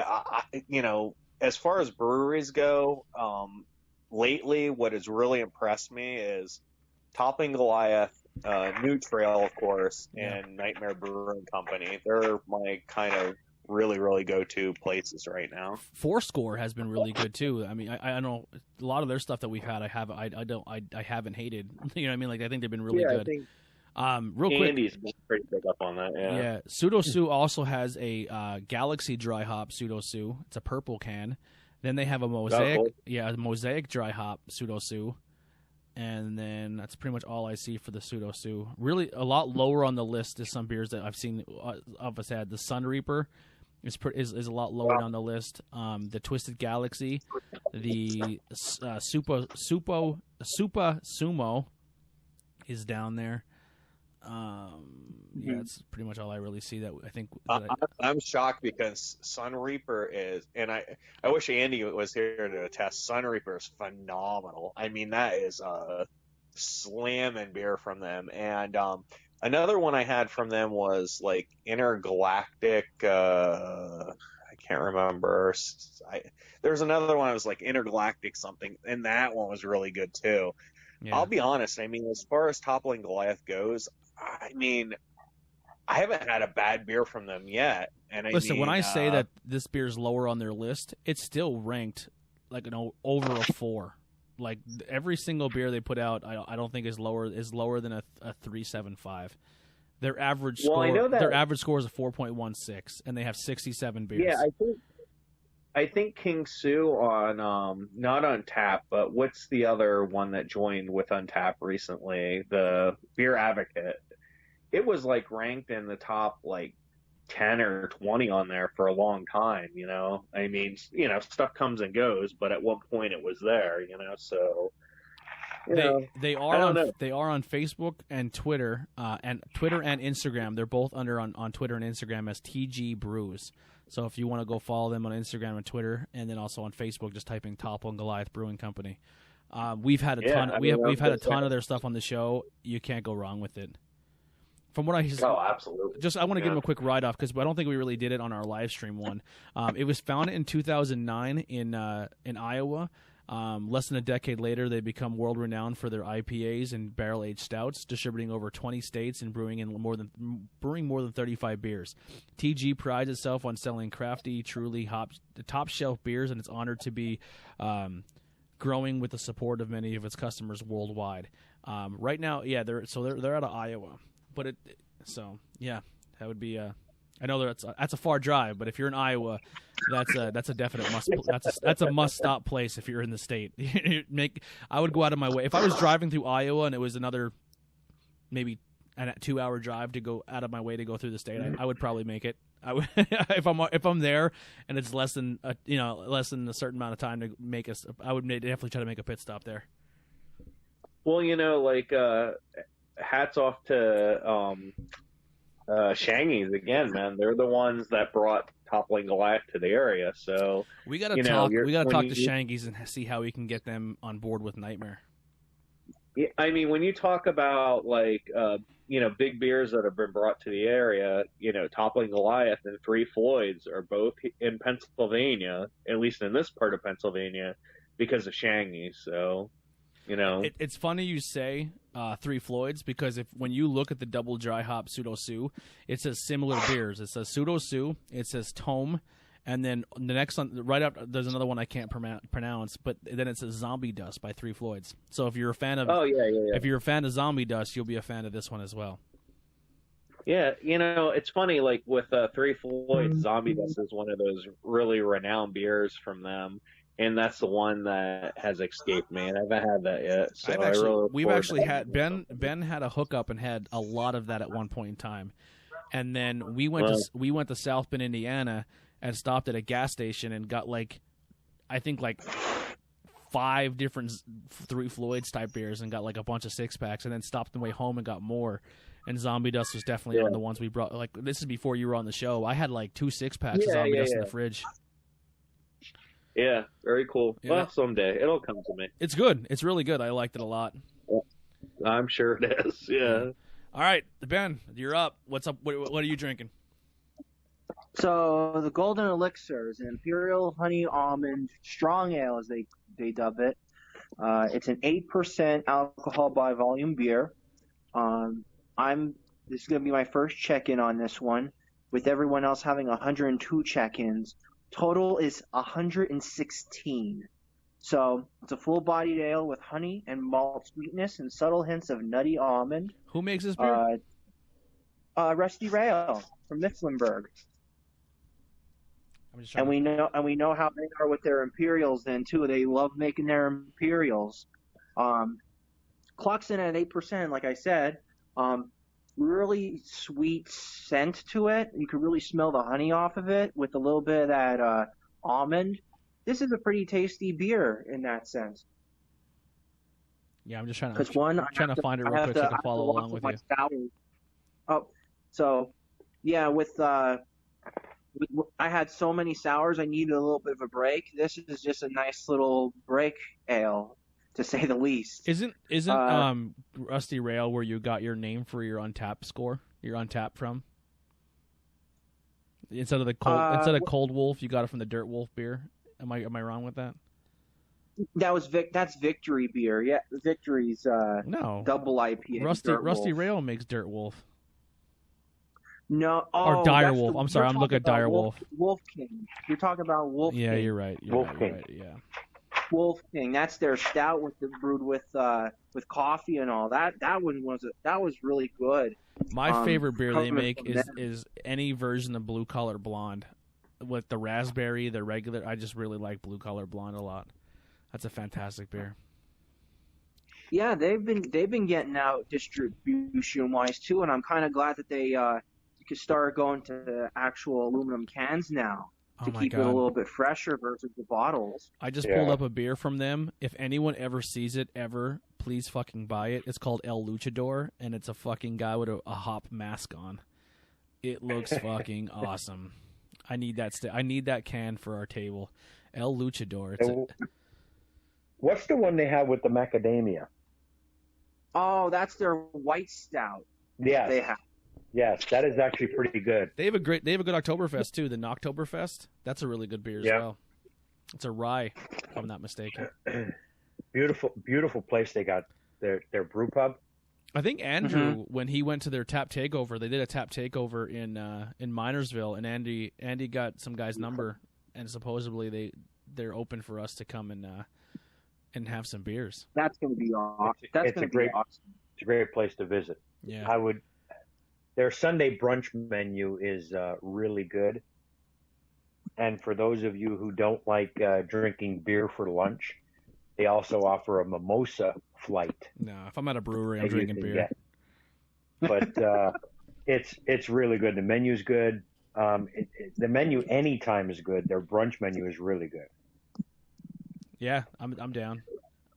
as far as breweries go, lately what has really impressed me is Toppling Goliath, New Trail, of course, and Nightmare Brewing Company. They're my kind of really, really go-to places right now. Fourscore has been really good too. I mean, I know a lot of their stuff that we've had. I haven't hated. You know what I mean? Like I think they've been really good. I think real quick, Andy's been pretty big up on that. Yeah. Pseudo Sue also has a Galaxy Dry Hop Pseudo Sue. It's a purple can. Then they have a Mosaic, a Mosaic Dry Hop Pseudo Sue. And then that's pretty much all I see for the Pseudo Sue. Really, a lot lower on the list is some beers that I've seen of us had. The Sun Reaper is a lot lower on the list. The Twisted Galaxy, the Supa Sumo is down there. That's pretty much all I really see. That I think. I'm shocked because Sun Reaper is, and I wish Andy was here to attest. Sun Reaper is phenomenal. I mean, that is a slamming beer from them. And another one I had from them was like Intergalactic. I can't remember. There's another one that was like Intergalactic something, and that one was really good too. Yeah. I'll be honest. I mean, as far as Toppling Goliath goes, I mean, I haven't had a bad beer from them yet. And listen, when I say that this beer is lower on their list, it's still ranked like over a 4. Like every single beer they put out, I don't think is lower than a 3.75. Their average score, their average score is a 4.16, and they have 67 beers. Yeah, I think King Sue on not Untapped, but what's the other one that joined with Untapped recently? The Beer Advocate. It was like ranked in the top like 10 or 20 on there for a long time, you know? I mean, you know, stuff comes and goes, but at one point it was there, you know? So they are on Facebook and Twitter, and Instagram. They're both on Twitter and Instagram as TG Brews. So if you want to go follow them on Instagram and Twitter, and then also on Facebook, just typing Toppling Goliath Brewing Company. We've had a ton. We've had a ton of their stuff on the show. You can't go wrong with it. From what I absolutely. I want to give them a quick write off because I don't think we really did it on our live stream one. It was founded in 2009 in Iowa. Less than a decade later, they become world renowned for their IPAs and barrel aged stouts, distributing over 20 states and brewing more than 35 beers. TG prides itself on selling crafty, truly top shelf beers, and it's honored to be growing with the support of many of its customers worldwide. Right now, they're out of Iowa, but that would be I know that's a far drive, but if you're in Iowa, that's a definite must. That's a must stop place if you're in the state. I would go out of my way if I was driving through Iowa and it was another maybe a 2-hour drive to go out of my way to go through the state. I would probably make it. I would if I'm there and it's less than a certain amount of time to make us. I would definitely try to make a pit stop there. Well, you know, like hats off to Shangy's again, man. They're the ones that brought Toppling Goliath to the area. So we got to talk. We got to talk to Shangy's and see how we can get them on board with Nightmare. Yeah, I mean, when you talk about like big beers that have been brought to the area, you know, Toppling Goliath and Three Floyds are both in Pennsylvania, at least in this part of Pennsylvania, because of Shangy's. So. You know, it's funny you say Three Floyds because when you look at the double dry hop Pseudo Sue, it says similar beers. It says Pseudo Sue, it says Tome, and then the next one right up there's another one I can't pronounce, but then it says Zombie Dust by Three Floyds. So if you're a fan of if you're a fan of Zombie Dust, you'll be a fan of this one as well. Yeah, it's funny. Like with Three Floyd, Zombie Dust is one of those really renowned beers from them, and that's the one that has escaped me. And I haven't had that yet. So we've actually had Ben had a hookup and had a lot of that at one point in time, and then we went to South Bend, Indiana, and stopped at a gas station and got I think 5 different Three Floyds type beers and got a bunch of 6-packs, and then stopped on the way home and got more. And Zombie Dust was definitely one of the ones we brought. This is before you were on the show. I had 2 6-packs of Zombie Dust in the fridge. Yeah, very cool. Yeah. Well, someday it'll come to me. It's good. It's really good. I liked it a lot. I'm sure it is. Yeah. All right, Ben, you're up. What's up? What are you drinking? So the Golden Elixir is an Imperial Honey Almond Strong Ale, as they dub it. It's an 8% alcohol by volume beer. This is going to be my first check-in on this one, with everyone else having 102 check-ins. Total is 116. So it's a full-bodied ale with honey and malt sweetness and subtle hints of nutty almond. Who makes this beer? Rusty Rail from Mifflinburg. And we know how they are with their Imperials then too. They love making their Imperials. Clocks in at 8%, like I said. Really sweet scent to it. You can really smell the honey off of it with a little bit of that almond. This is a pretty tasty beer in that sense. Yeah, I'm just trying to find it real quick so I can follow along with you. Sours. Oh, so yeah, I had so many sours, I needed a little bit of a break. This is just a nice little break ale, to say the least. Isn't Rusty Rail where you got your name for your Untapped score? Your Untapped from? Instead of Cold Wolf, you got it from the Dirt Wolf beer. Am I wrong with that? That's Victory beer. Yeah, Victory's no double IPA. Rusty Rail makes Dirt Wolf. No, or Dire Wolf. I'm sorry, I'm looking at Dire Wolf. Wolf King. You're talking about Wolf King. Yeah, you're right. Wolf King. Right, yeah. Wolf King. That's their stout brewed with coffee and all that. That was really good. My favorite beer they make is any version of Blue Collar Blonde, with the raspberry, the regular. I just really like Blue Collar Blonde a lot. That's a fantastic beer. Yeah, they've been getting out distribution wise too, and I'm kind of glad that they you can start going to actual aluminum cans now to keep it a little bit fresher versus the bottles. I just pulled up a beer from them. If anyone ever sees it, please fucking buy it. It's called El Luchador, and it's a fucking guy with a hop mask on. It looks fucking awesome. I need that. I need that can for our table. El Luchador. What's the one they have with the macadamia? Oh, that's their white stout. Yes. They have. Yes, that is actually pretty good. They have a good Oktoberfest too. The Knocktoberfest. That's a really good beer as well. It's a rye, if I'm not mistaken. Beautiful place they got their brew pub. I think Andrew, when he went to their tap takeover, they did a tap takeover in Minersville, and Andy got some guy's number, and supposedly they're open for us to come and have some beers. That's going to be awesome. It's a great place to visit. Yeah, Their Sunday brunch menu is really good. And for those of you who don't like drinking beer for lunch, they also offer a mimosa flight. No, if I'm at a brewery, I'm drinking beer. But it's really good. The menu's good. The menu anytime is good. Their brunch menu is really good. Yeah, I'm down.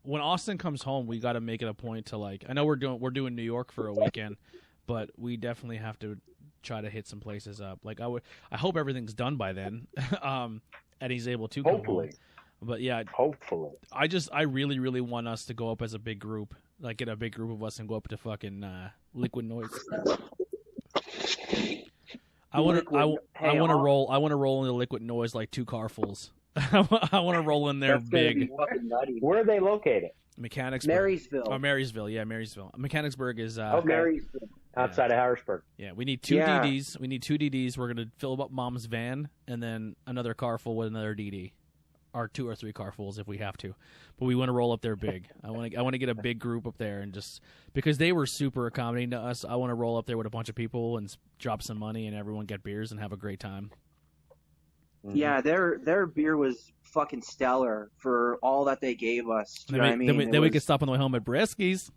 When Austin comes home, we got to make it a point to I know we're doing New York for a weekend, but we definitely have to try to hit some places up. I hope everything's done by then, and he's able to come home. But yeah, hopefully. I really, really want us to go up as a big group, get a big group of us and go up to fucking Liquid Noise. I want to roll into Liquid Noise like 2 carfuls. I want to roll in there big. Where are they located? Mechanicsburg. Marysville. Oh, Marysville. Yeah, Marysville. Mechanicsburg is Marysville. Outside of Harrisburg. Yeah, we need 2 DDs. We're gonna fill up Mom's van and then another car full with another DD. our 2 or 3 carfuls if we have to, but we want to roll up there big. I want to get a big group up there, and just because they were super accommodating to us, I want to roll up there with a bunch of people and drop some money and everyone get beers and have a great time. Yeah, their beer was fucking stellar for all that they gave us. You know what I mean? Then we could stop on the way home at Bresky's.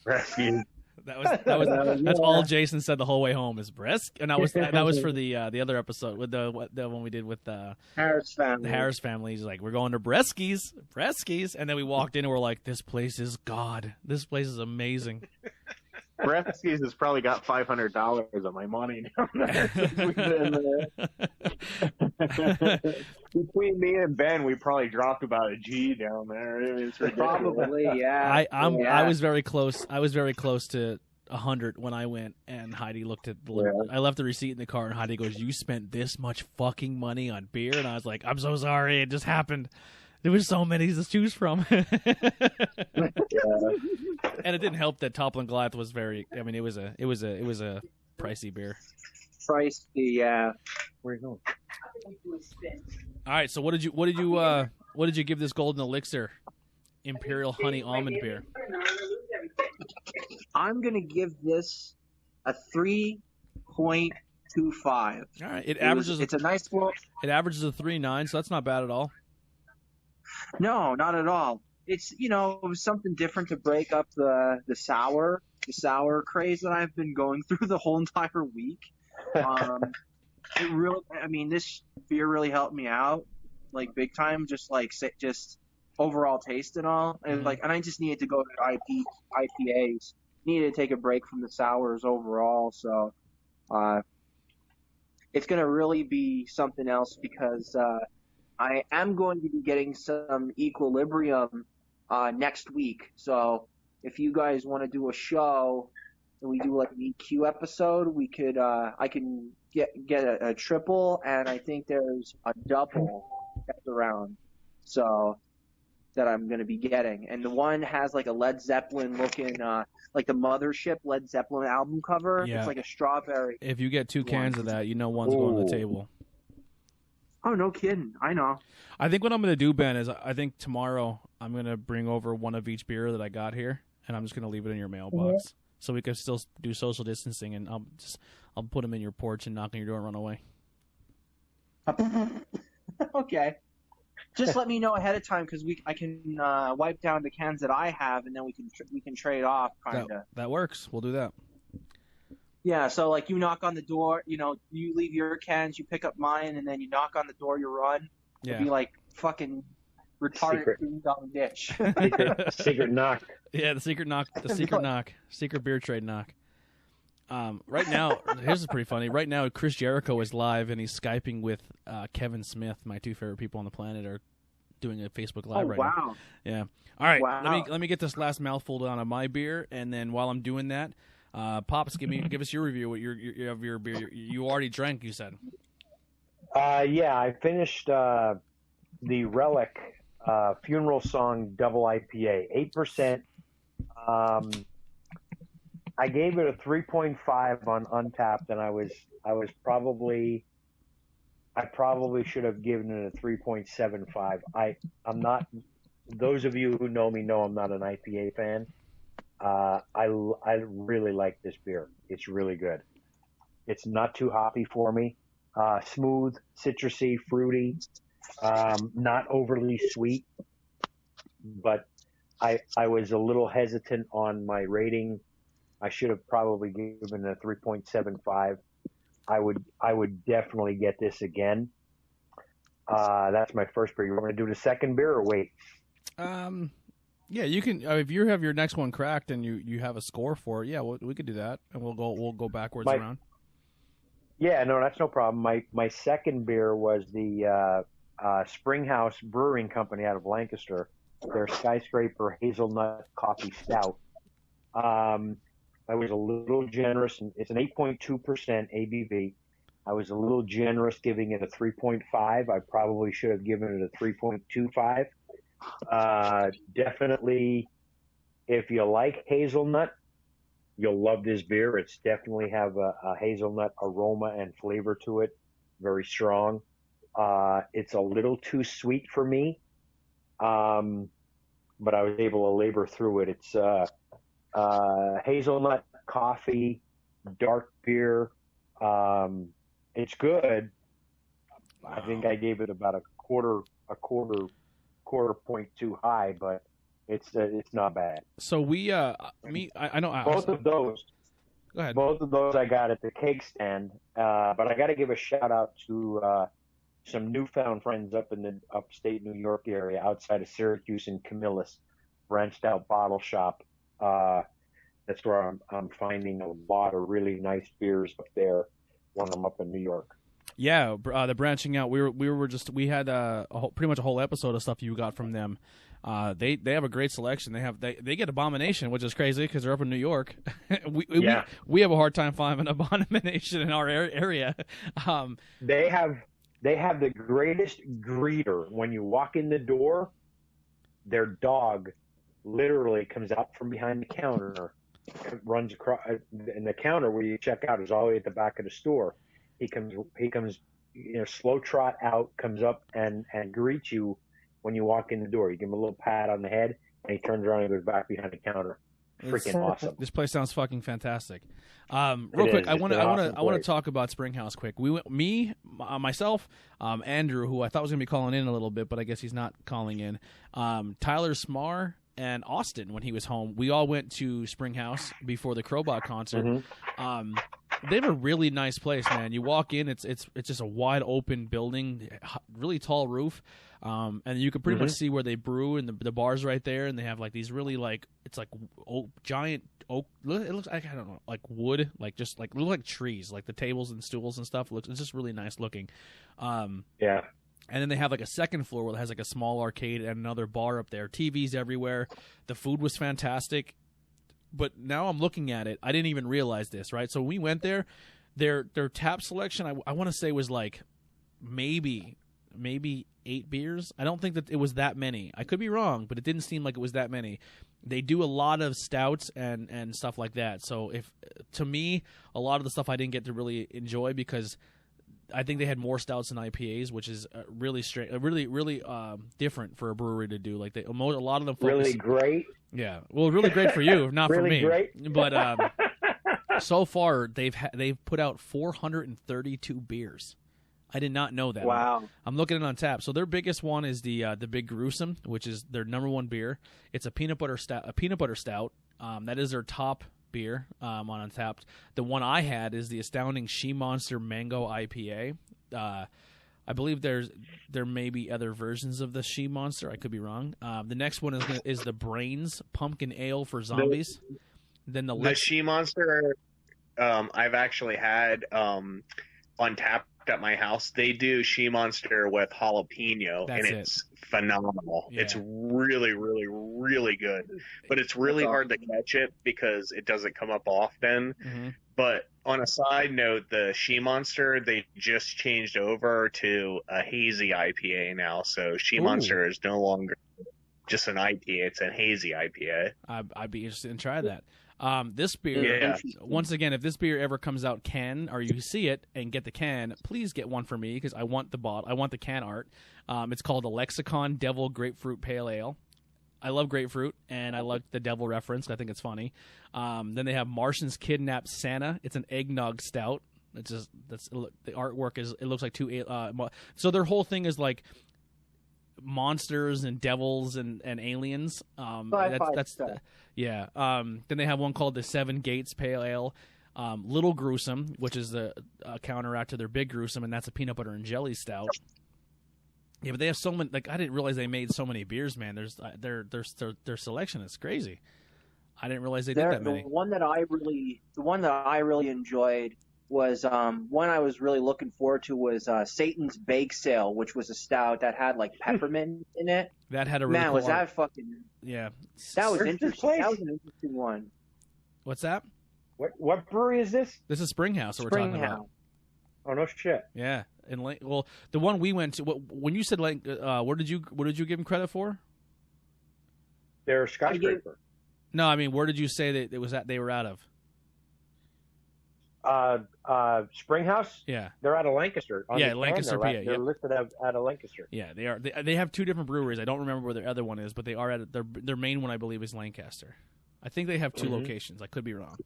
Rescue. That's all Jason said the whole way home is Bresk, and that was for the other episode with the one we did with the Harris family. The Harris family. He's like, we're going to Bresky's, and then we walked in and we're like, this place is God. This place is amazing. Bresky's has probably got $500 of my money down there since we've been there. Between me and Ben, we probably dropped about a G down there. I mean, it's ridiculous. Probably, yeah. I was very close. I was very close to 100 when I went, and Heidi looked at I left the receipt in the car, and Heidi goes, "You spent this much fucking money on beer?" And I was like, "I'm so sorry. It just happened. There was so many to choose from." And it didn't help that Toppling Goliath was very. I mean, it was a pricey beer. Pricey, yeah. Where are you going? All right. So what did you give this Golden Elixir Imperial Honey Almond beer? I'm gonna give this a 3.25. All right. It's a nice one. It averages a 3.9, so that's not bad at all. No, not at all. It's, it was something different to break up the sour craze that I've been going through the whole entire week. This beer really helped me out, like big time, just overall taste and all. And and I just needed to go to IPAs. Needed to take a break from the sours overall. So, it's going to really be something else because, I am going to be getting some Equilibrium next week. So if you guys want to do a show and we do like an EQ episode, we could I can get a triple, and I think there's a double that's around. So that I'm going to be getting. And the one has like a Led Zeppelin looking like the Mothership Led Zeppelin album cover. Yeah. It's like a strawberry. If you get 2 cans of that, one's going to the table. Oh, no kidding. I know. I think what I'm going to do, Ben, is I think tomorrow I'm going to bring over one of each beer that I got here, and I'm just going to leave it in your mailbox so we can still do social distancing, and I'll put them in your porch and knock on your door and run away. Okay. Just let me know ahead of time because I can wipe down the cans that I have, and then we can trade off, kind of. That works. We'll do that. Yeah, so like you knock on the door, you leave your cans, you pick up mine, and then you knock on the door, you run. Yeah. It'd be like fucking retarded down the ditch. Secret knock. Yeah, the secret knock. The secret knock. Secret beer trade knock. Right now, here's pretty funny. Right now, Chris Jericho is live, and he's Skyping with Kevin Smith. My 2 favorite people on the planet are doing a Facebook Live right now. Yeah. All right. Wow. Let me get this last mouthful down of my beer, and then while I'm doing that, Pops, give us your review. What your beer you already drank? You said. Yeah, I finished the Relic Funeral Song Double IPA, 8%. I gave it a 3.5 on Untapped, and I probably should have given it a 3.75. I'm not. Those of you who know me know I'm not an IPA fan. I really like this beer. It's really good. It's not too hoppy for me. Smooth, citrusy, fruity, not overly sweet. But I was a little hesitant on my rating. I should have probably given it a 3.75. I would definitely get this again. That's my first beer. You want me to do the second beer or wait? Yeah, you can. If you have your next one cracked and you have a score for it, yeah, we could do that, and we'll go backwards around. Yeah, no, that's no problem. My second beer was the Springhouse Brewing Company out of Lancaster. Their Skyscraper Hazelnut Coffee Stout. I was a little generous. It's an 8.2% ABV. I was a little generous giving it a 3.5. I probably should have given it a 3.25. Definitely, if you like hazelnut, you'll love this beer. It's definitely have a hazelnut aroma and flavor to it, very strong. It's a little too sweet for me, but I was able to labor through it. It's hazelnut coffee, dark beer. It's good. I think I gave it about a quarter point too high, but it's not bad. So we, I know Both of those. Go ahead. Both of those I got at the cake stand, but I got to give a shout out to some newfound friends up in the upstate New York area, outside of Syracuse and Camillus, Branched Out Bottle Shop. That's where I'm finding a lot of really nice beers up there when I'm up in New York. Yeah, the branching out. We had pretty much a whole episode of stuff you got from them. They have a great selection. They get Abomination, which is crazy because they're up in New York. we have a hard time finding Abomination in our area. They have the greatest greeter. When you walk in the door, their dog literally comes out from behind the counter, runs across, and the counter where you check out is all the way at the back of the store. He comes, slow trot out, comes up and greets you when you walk in the door. You give him a little pat on the head, and he turns around and goes back behind the counter. Freaking awesome! This place sounds fucking fantastic. Real quick, I want to talk about Springhouse quick. We went, myself, Andrew, who I thought was going to be calling in a little bit, but I guess he's not calling in. Tyler Smar and Austin, when he was home, we all went to Springhouse before the Crowbot concert. Mm-hmm. They have a really nice place, man. You walk in, it's just a wide open building, really tall roof, and you can pretty much see where they brew, and the bar's right there, and they have like these really it's like giant oak. It looks like, I don't know, like wood, look like trees, like the tables and stools and stuff. It's just really nice looking. Yeah. And then they have like a second floor where it has like a small arcade and another bar up there. TVs everywhere. The food was fantastic. But now I'm looking at it, I didn't even realize this, right? So we went there. Their tap selection, I want to say, was like maybe 8 beers. I don't think that it was that many. I could be wrong, but it didn't seem like it was that many. They do a lot of stouts and stuff like that. So to me, a lot of the stuff I didn't get to really enjoy because I think they had more stouts than IPAs, which is really strange, really different for a brewery to do. Like a lot of them focus, really great. Yeah, well, really great for you, not really for me. Great. But so far they've put out 432 beers. I did not know that. Wow. I'm looking at it on tap. So their biggest one is the Big Gruesome, which is their number one beer. It's a peanut butter stout. That is their top beer on Untappd. The one I had is the astounding She Monster Mango IPA. I believe there may be other versions of the She Monster. I could be wrong. The next one is the Brains Pumpkin Ale for Zombies. Then the She Monster, I've actually had on tap at my house. They do She Monster with jalapeno, it's phenomenal. Yeah. It's really, really, really good. But it's really hard to catch it because it doesn't come up often. Mm-hmm. But on a side note, the She Monster, they just changed over to a hazy IPA now. So She Monster is no longer just an IPA; it's a hazy IPA. I'd be interested in trying that. This beer, once again, if this beer ever comes out can, or you see it and get the can, please get one for me because I want the bottle. I want the can art. It's called the Lexicon Devil Grapefruit Pale Ale. I love grapefruit, and I like the devil reference. I think it's funny. Then they have Martians Kidnapped Santa. It's an eggnog stout. It's just the artwork is. It looks like two. So their whole thing is like monsters and devils and aliens. Yeah. Then they have one called the Seven Gates Pale Ale. Little Gruesome, which is the counteract to their Big Gruesome, and that's a peanut butter and jelly stout. Yeah, but they have so many. Like I didn't realize they made so many beers, man. Their selection is crazy. I didn't realize they did that many. The one that I really enjoyed was one I was really looking forward to was Satan's Bake Sale, which was a stout that had like peppermint in it. That had a really man. Cool Was art. that fucking? Yeah, that was interesting. That was an interesting one. What's that? What brewery is this? This is Springhouse. We're talking about. Oh no shit. Yeah, well, the one we went to. When you said what did you give them credit for? They're a skyscraper. No, I mean, where did you say that it was that they were out of? Springhouse. Yeah. They're out of Lancaster. On Yeah, the can, Lancaster, they're, PA, They're yep. listed out of Lancaster. Yeah, they are. They have two different breweries. I don't remember where their other one is, but they are at their main one. I believe is Lancaster. I think they have two locations. I could be wrong.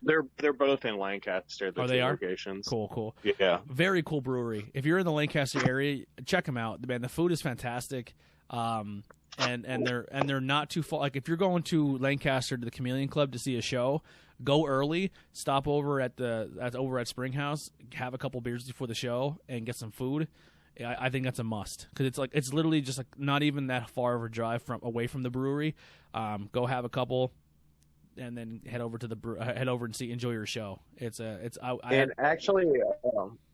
They're both in Lancaster. The Oh, two they are? locations. Cool. Yeah. Very cool brewery. If you're in the Lancaster area, check them out. Man, the food is fantastic. And they're not too far. Like if you're going to Lancaster to the Chameleon Club to see a show, go early. Stop over at Springhouse, have a couple beers before the show, and get some food. I think that's a must because it's literally just like not even that far of a drive away from the brewery. Go have a couple. And then head over and enjoy your show. Actually,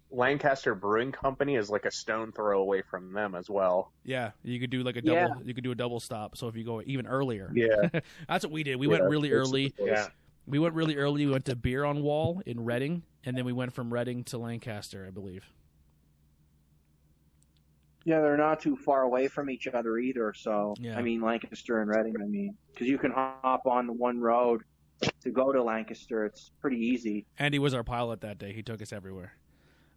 Lancaster Brewing Company is like a stone throw away from them as well. Yeah, you could do like a double. Yeah. You could do a double stop. So if you go even earlier, Yeah, that's what we did. We went really early. Yeah. We went really early. We went to Beer on Wall in Reading, and then we went from Reading to Lancaster, I believe. Yeah, they're not too far away from each other either. So, Yeah. I mean, Lancaster and Reading, because you can hop on the one road to go to Lancaster. It's pretty easy. Andy was our pilot that day. He took us everywhere.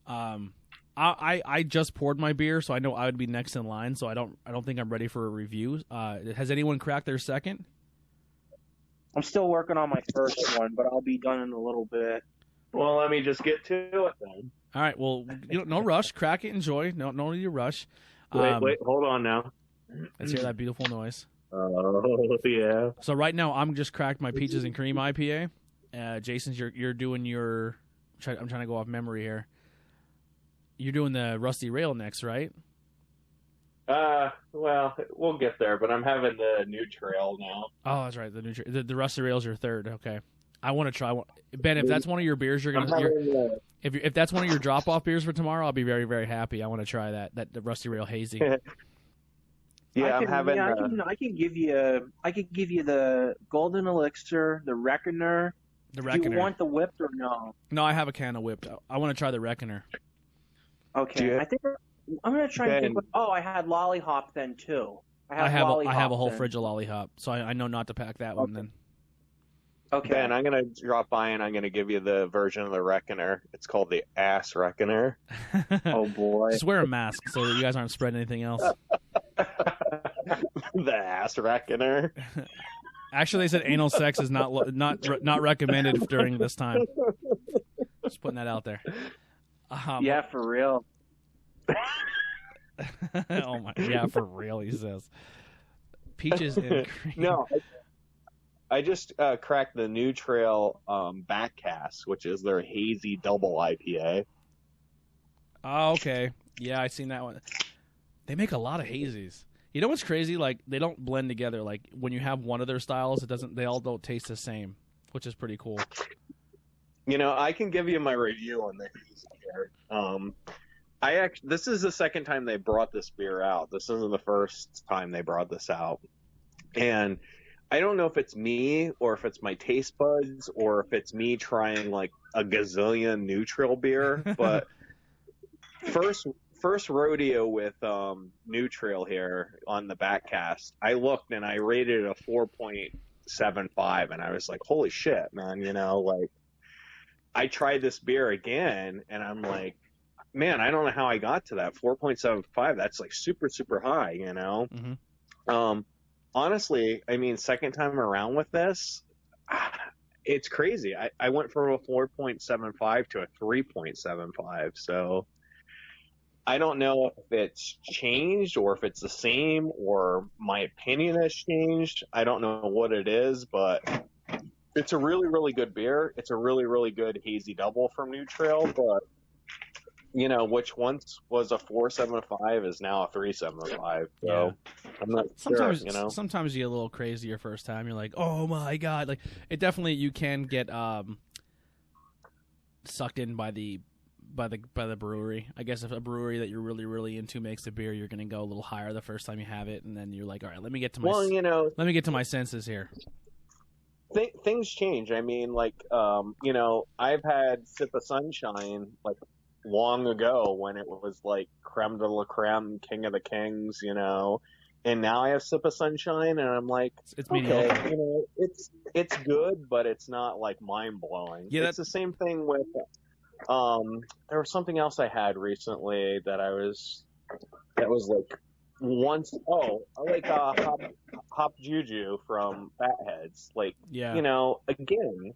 I just poured my beer, so I know I would be next in line. So I don't think I'm ready for a review. Has anyone cracked their second? I'm still working on my first one, but I'll be done in a little bit. Well, let me just get to it then. All right. Well, no rush. Crack it. Enjoy. No need to rush. Wait, hold on now. Let's hear that beautiful noise. Oh, yeah. So right now, I'm just cracked my peaches and cream IPA. Jason's, you're doing your. I'm trying to go off memory here. You're doing the Rusty Rail next, right? Well, we'll get there, but I'm having the new trail now. Oh, that's right. The Rusty Rail's your third. Okay. I want to try one. Ben, if that's one of your beers, if that's one of your drop off beers for tomorrow, I'll be very, very happy. I want to try the Rusty Rail Hazy. Yeah, I can give you the Golden Elixir, the Reckoner. The Do Reckoner. you want the whipped or no? No, I have a can of whipped. I want to try the Reckoner. Okay, I think I'm gonna try and think. I had Lollipop then too. I have a whole then. fridge of Lollipop, so I know not to pack that one then. Okay. Ben, I'm gonna drop by and I'm gonna give you the version of the Reckoner. It's called the Ass Reckoner. Oh boy. Just wear a mask so that you guys aren't spreading anything else. The Ass Reckoner. Actually, they said anal sex is not recommended during this time. Just putting that out there. Yeah, for real. Oh my! Yeah, for real. He says. Peaches and cream. No, I just cracked the New Trail Backcast, which is their hazy double IPA. Oh, okay. Yeah, I seen that one. They make a lot of hazies. You know what's crazy? Like they don't blend together. Like when you have one of their styles, they all don't taste the same, which is pretty cool. You know, I can give you my review on the hazy here. This is the second time they brought this beer out. This isn't the first time they brought this out. And I don't know if it's me or if it's my taste buds or if it's me trying like a gazillion neutral beer, but first rodeo with neutral here on the Backcast, I looked and I rated it a 4.75 and I was like, holy shit, man, you know, like I tried this beer again and I'm like, man, I don't know how I got to that 4.75. That's like super, super high, you know? Mm-hmm. Honestly, I mean, second time around with this, it's crazy. I went from a 4.75 to a 3.75. So I don't know if it's changed or if it's the same or my opinion has changed. I don't know what it is, but it's a really, really good beer. It's a really, really good hazy double from New Trail, but you know, which once was a 4.75 is now a 3.75. So Yeah. I'm not Sometimes, sure, you know. Sometimes you get a little crazy your first time. You're like, oh my god! Like it definitely you can get sucked in by the brewery. I guess if a brewery that you're really, really into makes a beer, you're gonna go a little higher the first time you have it, and then you're like, all right, let me get to my senses here. Things change. I mean, like, you know, I've had Sip of Sunshine like long ago when it was like creme de la creme, king of the kings, you know, and now I have Sip of Sunshine, and I'm like, It's okay, mediocre. you know, it's good, but it's not like mind blowing. Yeah, it's the same thing with there was something else I had recently that was like once hop juju from Fatheads. Like, Yeah. you know, again,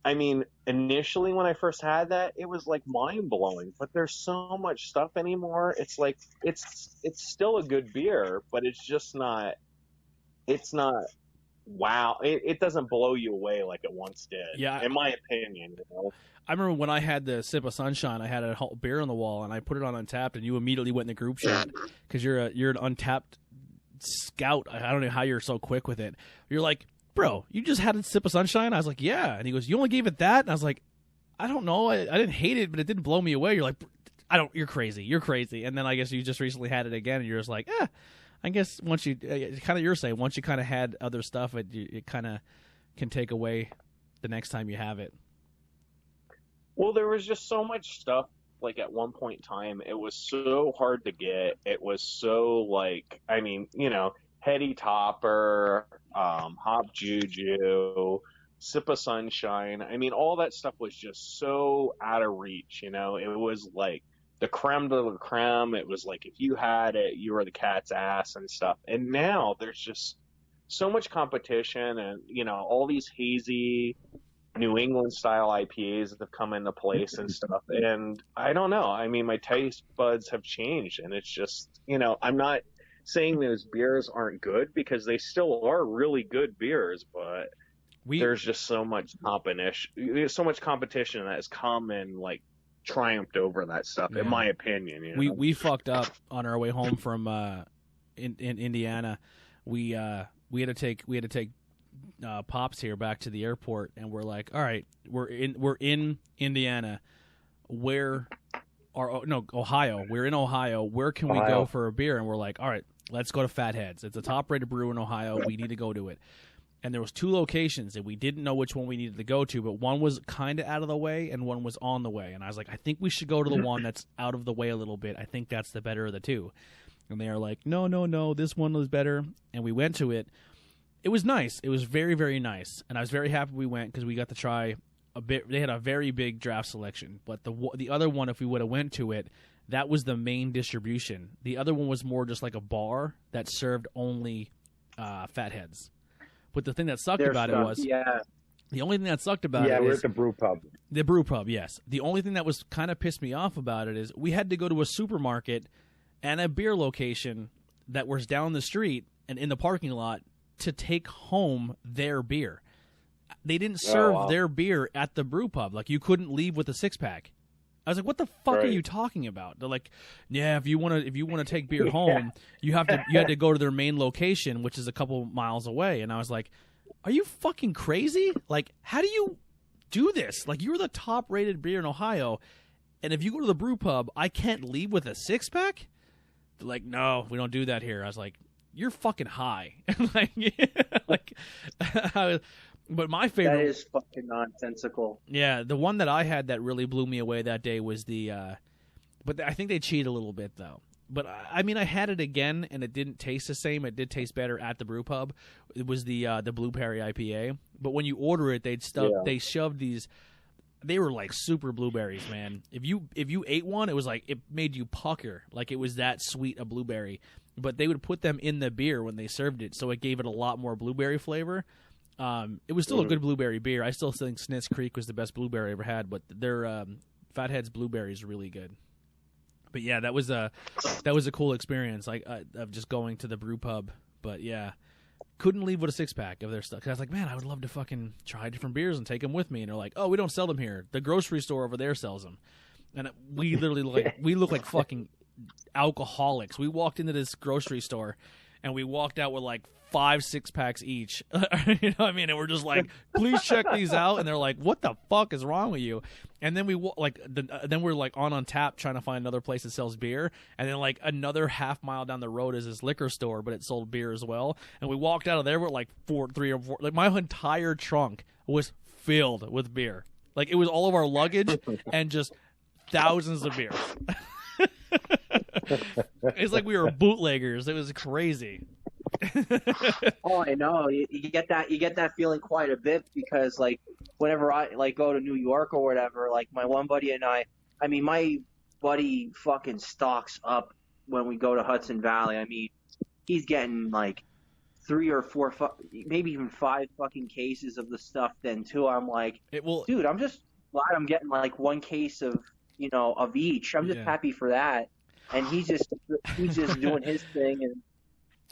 I mean, initially when I first had that, it was like mind blowing, but there's so much stuff anymore. It's like it's still a good beer, but it's just not. It's not. Wow, it doesn't blow you away like it once did. Yeah, in my opinion. You know? I remember when I had the Sip of Sunshine, I had a whole beer on the wall, and I put it on Untapped, and you immediately went in the group chat because you're an Untapped scout. I don't know how you're so quick with it. You're like, bro, you just had a Sip of Sunshine? I was like, yeah. And he goes, you only gave it that? And I was like, I don't know. I didn't hate it, but it didn't blow me away. You're like, you're crazy. You're crazy. And then I guess you just recently had it again, and you're just like, I guess once you kind of you're saying once you kind of had other stuff, it kind of can take away the next time you have it. Well, there was just so much stuff. Like at one point in time, it was so hard to get. It was so like, I mean, you know, Heady Topper, Hop Juju, Sip of Sunshine. I mean, all that stuff was just so out of reach. You know, it was like the creme de la creme. It was like if you had it, you were the cat's ass and stuff. And now there's just so much competition, and you know, all these hazy New England style IPAs that have come into place and stuff. And I don't know. I mean, my taste buds have changed, and it's just, you know, I'm not saying those beers aren't good because they still are really good beers, but there's just so much competition. There's so much competition that has come and like triumphed over that stuff, in my opinion. You know? We fucked up on our way home from in Indiana. We had to take Pops here back to the airport, and we're like, all right, we're in Indiana. Ohio. We're in Ohio. Where can we go for a beer? And we're like, all right, let's go to Fatheads. It's a top-rated brew in Ohio. We need to go to it. And there was 2 locations, and we didn't know which one we needed to go to, but one was kind of out of the way, and one was on the way. And I was like, I think we should go to the one that's out of the way a little bit. I think that's the better of the 2. And they are like, no, this one was better. And we went to it. It was nice. It was very, very nice. And I was very happy we went because we got to try a bit. They had a very big draft selection. But the other one, if we would have went to it, that was the main distribution. The other one was more just like a bar that served only Fatheads. But the thing that sucked about it was... Yeah. The only thing that sucked about it Yeah, we're is... at the brew pub. The brew pub, yes. The only thing that was kind of pissed me off about it is we had to go to a supermarket and a beer location that was down the street and in the parking lot to take home their beer. They didn't serve their beer at the brew pub. Like, you couldn't leave with a 6-pack. I was like, what the fuck are you talking about? They're like, yeah, if you want to take beer home, you had to go to their main location, which is a couple miles away. And I was like, are you fucking crazy? Like, how do you do this? Like, you're the top-rated beer in Ohio, and if you go to the brew pub, I can't leave with a 6-pack? They're like, no, we don't do that here. I was like, you're fucking high. But my favorite... That is fucking nonsensical. Yeah, the one that I had that really blew me away that day was the... but I think they cheat a little bit, though. But, I mean, I had it again, and it didn't taste the same. It did taste better at the brew pub. It was the Blueberry IPA. But when you order it, they shoved these... They were like super blueberries, man. If you ate one, it was like it made you pucker. Like it was that sweet a blueberry. But they would put them in the beer when they served it, so it gave it a lot more blueberry flavor. It was still a good blueberry beer. I still think Snitz Creek was the best blueberry I ever had, but their Fatheads blueberry is really good. But yeah, that was a cool experience, like of just going to the brew pub. But yeah, couldn't leave with a 6-pack of their stuff. 'Cause I was like, man, I would love to fucking try different beers and take them with me. And they're like, oh, we don't sell them here. The grocery store over there sells them. And we literally look like fucking alcoholics. We walked into this grocery store and we walked out with like 5 6-packs each. You know what I mean? And we're just like, please check these out. And they're like, what the fuck is wrong with you? And then then we're like on tap trying to find another place that sells beer. And then like another half mile down the road is this liquor store, but it sold beer as well. And we walked out of there with like 3 or 4. Like my entire trunk was filled with beer. Like it was all of our luggage and just thousands of beers. It's like we were bootleggers. It was crazy. Oh, I know. You get that feeling quite a bit because like whenever I like go to New York or whatever, like my one buddy and I mean my buddy fucking stocks up when we go to Hudson Valley. I mean, he's getting like 3 or 4, maybe even 5 fucking cases of the stuff then too. I'm like, dude, I'm just glad I'm getting like 1 case of each. I'm just happy for that. And he's just doing his thing and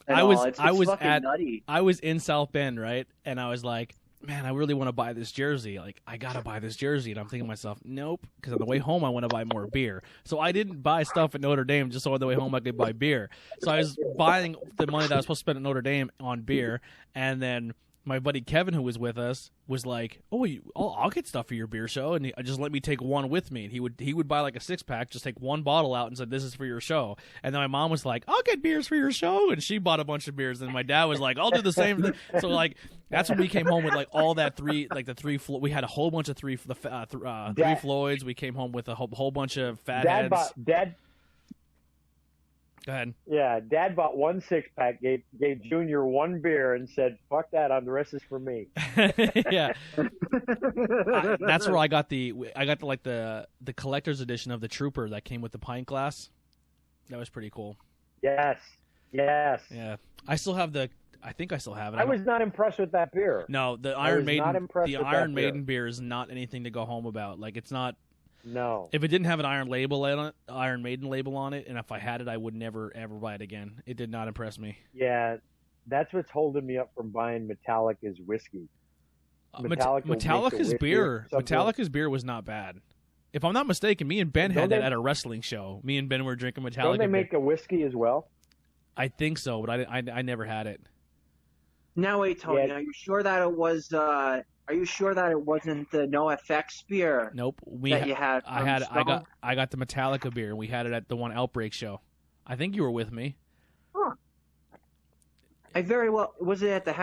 I was nutty. I was in South Bend, right? And I was like, man, I really want to buy this jersey. Like, I gotta buy this jersey. And I'm thinking to myself, nope, because on the way home I want to buy more beer. So I didn't buy stuff at Notre Dame just so on the way home I could buy beer. So I was buying the money that I was supposed to spend at Notre Dame on beer, and then my buddy Kevin, who was with us, was like, "Oh, I'll get stuff for your beer show," and he just let me take one with me. And he would buy like a 6-pack, just take 1 bottle out, and said, "This is for your show." And then my mom was like, "I'll get beers for your show," and she bought a bunch of beers. And my dad was like, "I'll do the same thing." So like that's when we came home with like all that we had a whole bunch of three Floyds. We came home with a whole bunch of Fatheads. Go ahead. Yeah, Dad bought 1 6-pack, gave Junior 1 beer, and said, "Fuck that, the rest is for me." Yeah, that's where I got the collector's edition of the Trooper that came with the pint glass. That was pretty cool. Yes. Yeah, I think I still have it. I was not impressed with that beer. No, the Iron Maiden beer is not anything to go home about. Like, it's not. No. If it didn't have an Iron Maiden label on it, and if I had it, I would never ever buy it again. It did not impress me. Yeah, that's what's holding me up from buying Metallica's whiskey. Metallica's beer was not bad. If I'm not mistaken, me and Ben had that at a wrestling show. Me and Ben were drinking Metallica. Don't they make a whiskey as well? I think so, but I never had it. Now wait, Tony, Yeah. are you sure that it was? Are you sure that it wasn't the No FX beer? Nope. You had. I got the Metallica beer, and we had it at the one Outbreak show. I think you were with me. Huh. Was it at the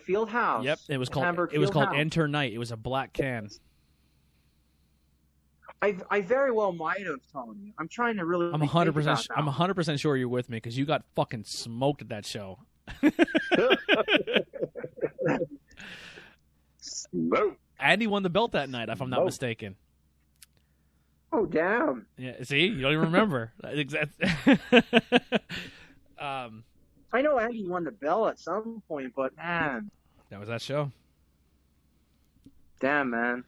Field House? Yep. It was called Enter Night. It was a black can. I very well might have, Tony. I'm trying to really. I'm 100%. I'm 100% sure you're with me because you got fucking smoked at that show. Smoke. Andy won the belt that night, if I'm not mistaken. Oh, damn. Yeah. See, you don't even remember. I know Andy won the belt at some point, but man, that was that show. Damn, man.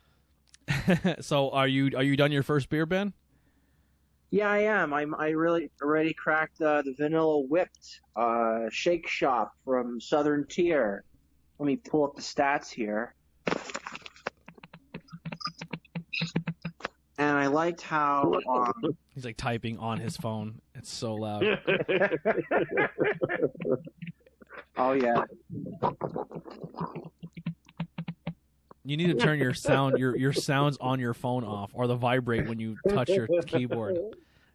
So, are you done your first beer, Ben? Yeah, I am. I really already cracked the vanilla whipped shake shop from Southern Tier. Let me pull up the stats here. And I liked how he's like typing on his phone. It's so loud. Oh yeah. You need to turn your sounds on your phone off, or the vibrate when you touch your keyboard.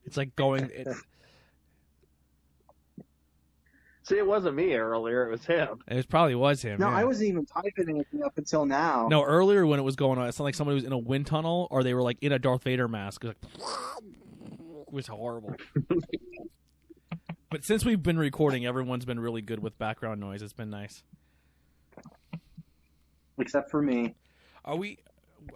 It's like going. See, it wasn't me earlier. It was him. It probably was him. No, yeah. I wasn't even typing anything up until now. No, earlier when it was going on, it sounded like somebody was in a wind tunnel, or they were like in a Darth Vader mask. It was horrible. But since we've been recording, everyone's been really good with background noise. It's been nice. Except for me. Are we?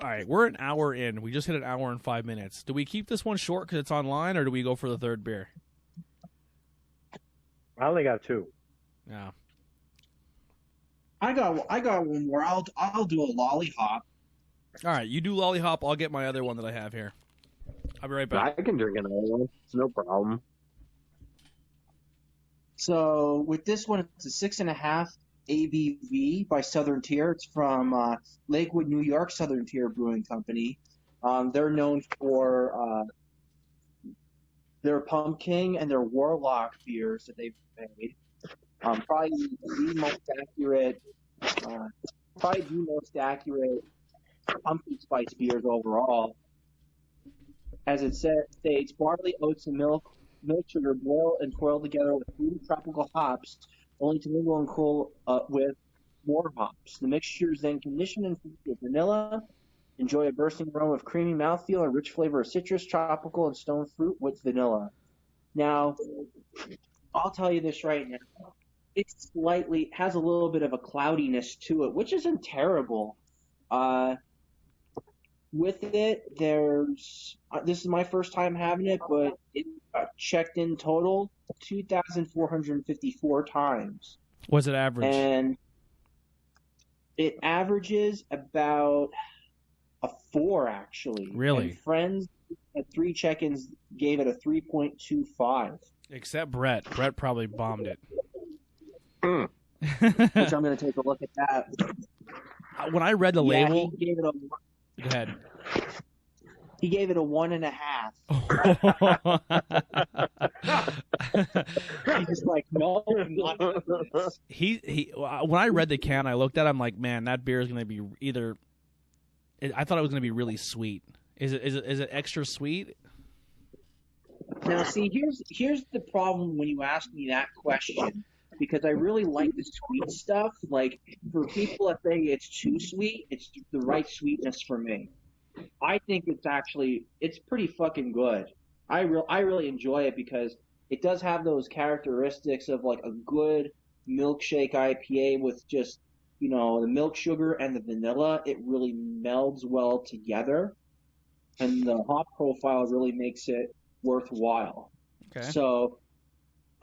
All right, we're an hour in. We just hit an hour and 5 minutes. Do we keep this one short because it's online, or do we go for the third beer? I only got 2. Yeah. I got one more. I'll do a lollipop. All right, you do lollipop. I'll get my other one that I have here. I'll be right back. I can drink another one. It's no problem. So with this one, it's a 6.5 ABV by Southern Tier. It's from Lakewood, New York, Southern Tier Brewing Company. They're known for their Pumpkin and their Warlock beers that they've made. Probably the most accurate pumpkin spice beers overall. As it states, barley, oats, and milk sugar boil and twirl together with fruity tropical hops, only to mingle and cool with more hops. The mixture is then conditioned and infused with vanilla. Enjoy a bursting aroma of creamy mouthfeel and rich flavor of citrus, tropical, and stone fruit with vanilla. Now, I'll tell you this right now. It slightly has a little bit of a cloudiness to it, which isn't terrible. With it, this is my first time having it, but it checked in total 2,454 times. What's it average? And it averages about a 4, actually. Really? And friends at 3 check-ins gave it a 3.25. Except Brett. Brett probably bombed it. Which I'm going to take a look at that. When I read the label... He gave it Go ahead. He gave it a 1.5. He's just like, no, I'm not doing this. When I read the can, I looked at it, I'm like, man, that beer is going to be either... I thought it was going to be really sweet. Is it extra sweet? Now, see, here's the problem when you ask me that question, because I really like the sweet stuff. Like, for people that say it's too sweet, it's the right sweetness for me. I think it's pretty fucking good. I really enjoy it because it does have those characteristics of like a good milkshake IPA with just, the milk sugar and the vanilla. It really melds well together, and the hop profile really makes it worthwhile. Okay. So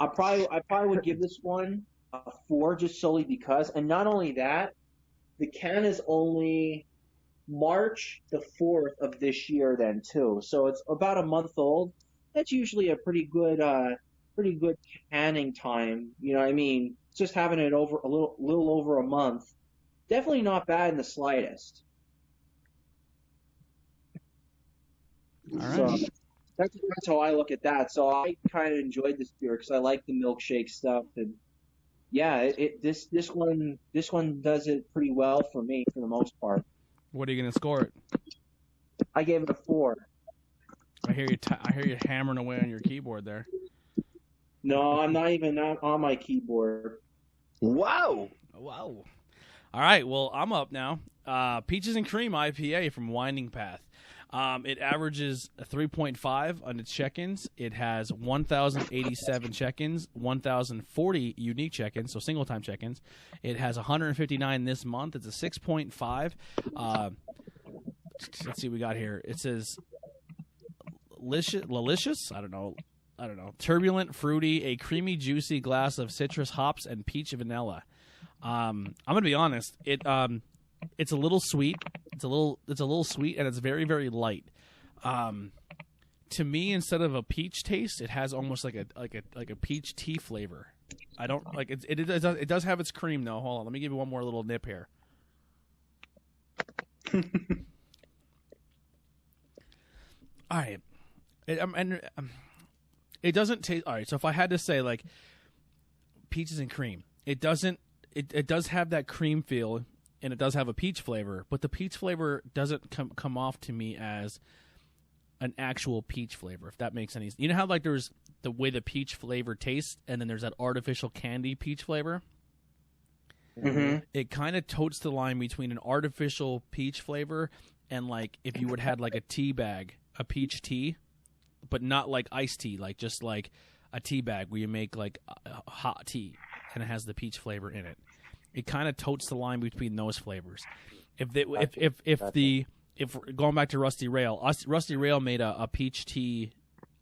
I probably would give this one a 4 just solely because, and not only that, the can is only March the 4th of this year then too. So it's about a month old. That's usually a pretty good canning time. You know what I mean? Just having it over a little over a month. Definitely not bad in the slightest. All right. So that's how I look at that. So I kind of enjoyed this beer because I like the milkshake stuff, and yeah, this one does it pretty well for me for the most part. What are you going to score it? I gave it a 4. I hear you hammering away on your keyboard there. No, I'm not even on my keyboard. Wow. Wow. All right, well, I'm up now. Peaches and Cream IPA from Winding Path. It averages a 3.5 on its check-ins. It has 1,087 check-ins, 1,040 unique check-ins, so single-time check-ins. It has 159 this month. It's a 6.5. Let's see what we got here. It says delicious. I don't know. Turbulent, fruity, a creamy, juicy glass of citrus hops and peach vanilla. I'm gonna be honest. It's a little sweet. It's a little sweet, and it's very, very light. To me, instead of a peach taste, it has almost like a peach tea flavor. I don't like it. It does have its cream though. Hold on, let me give you one more little nip here. All right, it doesn't taste. All right, so if I had to say like peaches and cream, it doesn't. It does have that cream feel, and it does have a peach flavor, but the peach flavor doesn't come off to me as an actual peach flavor, if that makes any sense. You know how like there's the way the peach flavor tastes, and then there's that artificial candy peach flavor? Mm-hmm. It kind of totes the line between an artificial peach flavor and like if you would have had like a tea bag, a peach tea, but not like iced tea, like just like a tea bag where you make like a hot tea and it has the peach flavor in it. It kind of totes the line between those flavors. If going back to Rusty Rail made a peach tea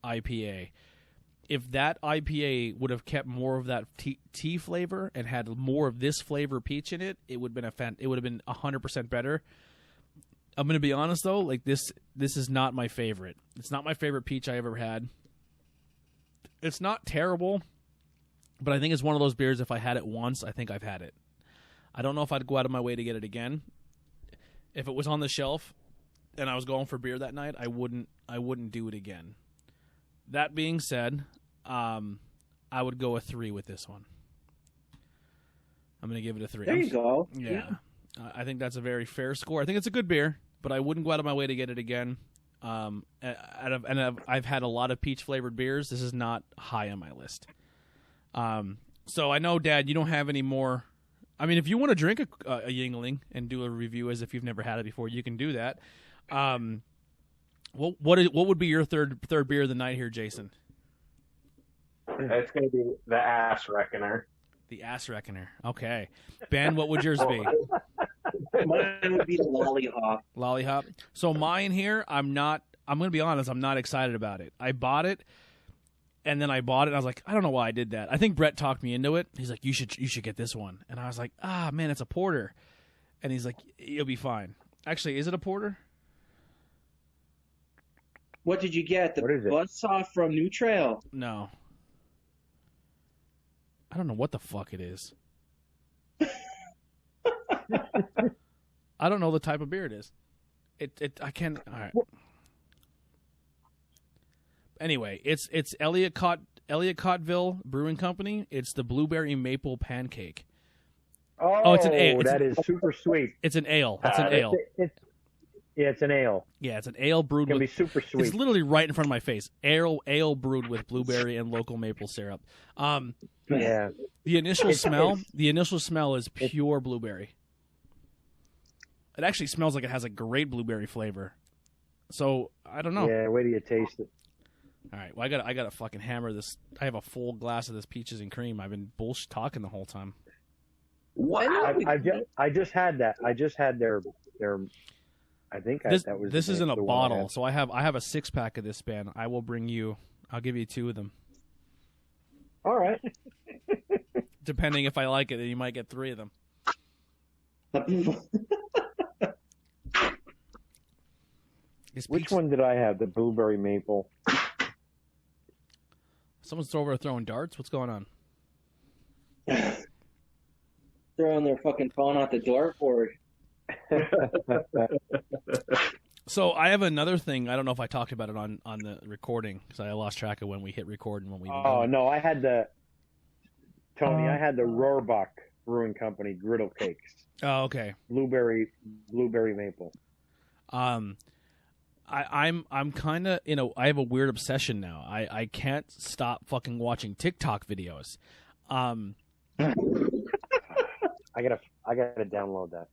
IPA. If that IPA would have kept more of that tea flavor and had more of this flavor peach in it, it would have been 100% better. I'm going to be honest though, like this is not my favorite. It's not my favorite peach I ever had. It's not terrible, but I think it's one of those beers, if I had it once, I think I've had it. I don't know if I'd go out of my way to get it again. If it was on the shelf and I was going for beer that night, I wouldn't do it again. That being said, I would go a 3 with this one. I'm going to give it a 3. There you go. Yeah. I think that's a very fair score. I think it's a good beer, but I wouldn't go out of my way to get it again. And I've had a lot of peach-flavored beers. This is not high on my list. So I know, Dad, you don't have any more. I mean, if you want to drink a Yingling and do a review as if you've never had it before, you can do that. What would be your third beer of the night here, Jason? It's going to be the Ass Reckoner. The Ass Reckoner. Okay. Ben, what would yours be? Mine would be the Lollihop. Lollihop. So mine here, I'm going to be honest, I'm not excited about it. I bought it, and then I bought it, and I was like, I don't know why I did that. I think Brett talked me into it. He's like, you should get this one. And I was like, man, it's a porter. And he's like, you'll be fine. Actually, is it a porter? What did you get? The What is it? Buzzsaw from New Trail. No. I don't know what the fuck it is. I don't know the type of beer it is. I can't. All right. Anyway, it's Elliott Cottville Brewing Company. It's the Blueberry Maple Pancake. Oh, it's an ale. That is super sweet. It's an ale. It's an ale. It's an ale. Yeah, it's an ale brewed It can with. be super sweet. It's literally right in front of my face. Ale brewed with blueberry and local maple syrup. Yeah. The initial smell is pure blueberry. It actually smells like it has a great blueberry flavor. So I don't know. Yeah, wait till you taste it. All right, well I gotta fucking hammer this. I have a full glass of this peaches and cream. I've been bullshit talking the whole time. Wow. I just had that. I just had their. I think This that was. this is in a the one I bottle, had. so I have a 6-pack of this, Ben. I will bring you. I'll give you 2 of them, All right. depending if I like it. Then you might get 3 of them. Which one did I have? The blueberry maple. Someone's over throwing darts. What's going on? Throwing their fucking phone out the dartboard. So I have another thing. I don't know if I talked about it on the recording because I lost track of when we hit record and when we. Oh no, I had the Tony. I had the Rohrbach Brewing Company griddle cakes. Oh, okay. Blueberry maple. I'm kind of, I have a weird obsession now. I can't stop fucking watching TikTok videos. I gotta download that.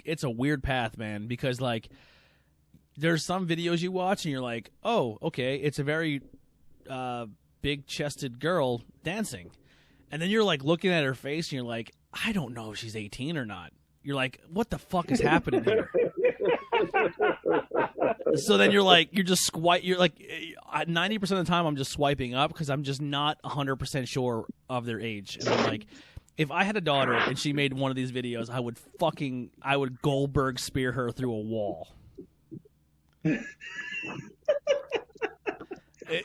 It's a weird path, man, because like there's some videos you watch and you're like, oh, okay, it's a very big chested girl dancing. And then you're like looking at her face and you're like, I don't know if she's 18 or not. You're like, what the fuck is happening here? So then you're like 90% of the time I'm just swiping up because I'm just not 100% sure of their age. And I'm like, if I had a daughter and she made one of these videos, I would Goldberg spear her through a wall.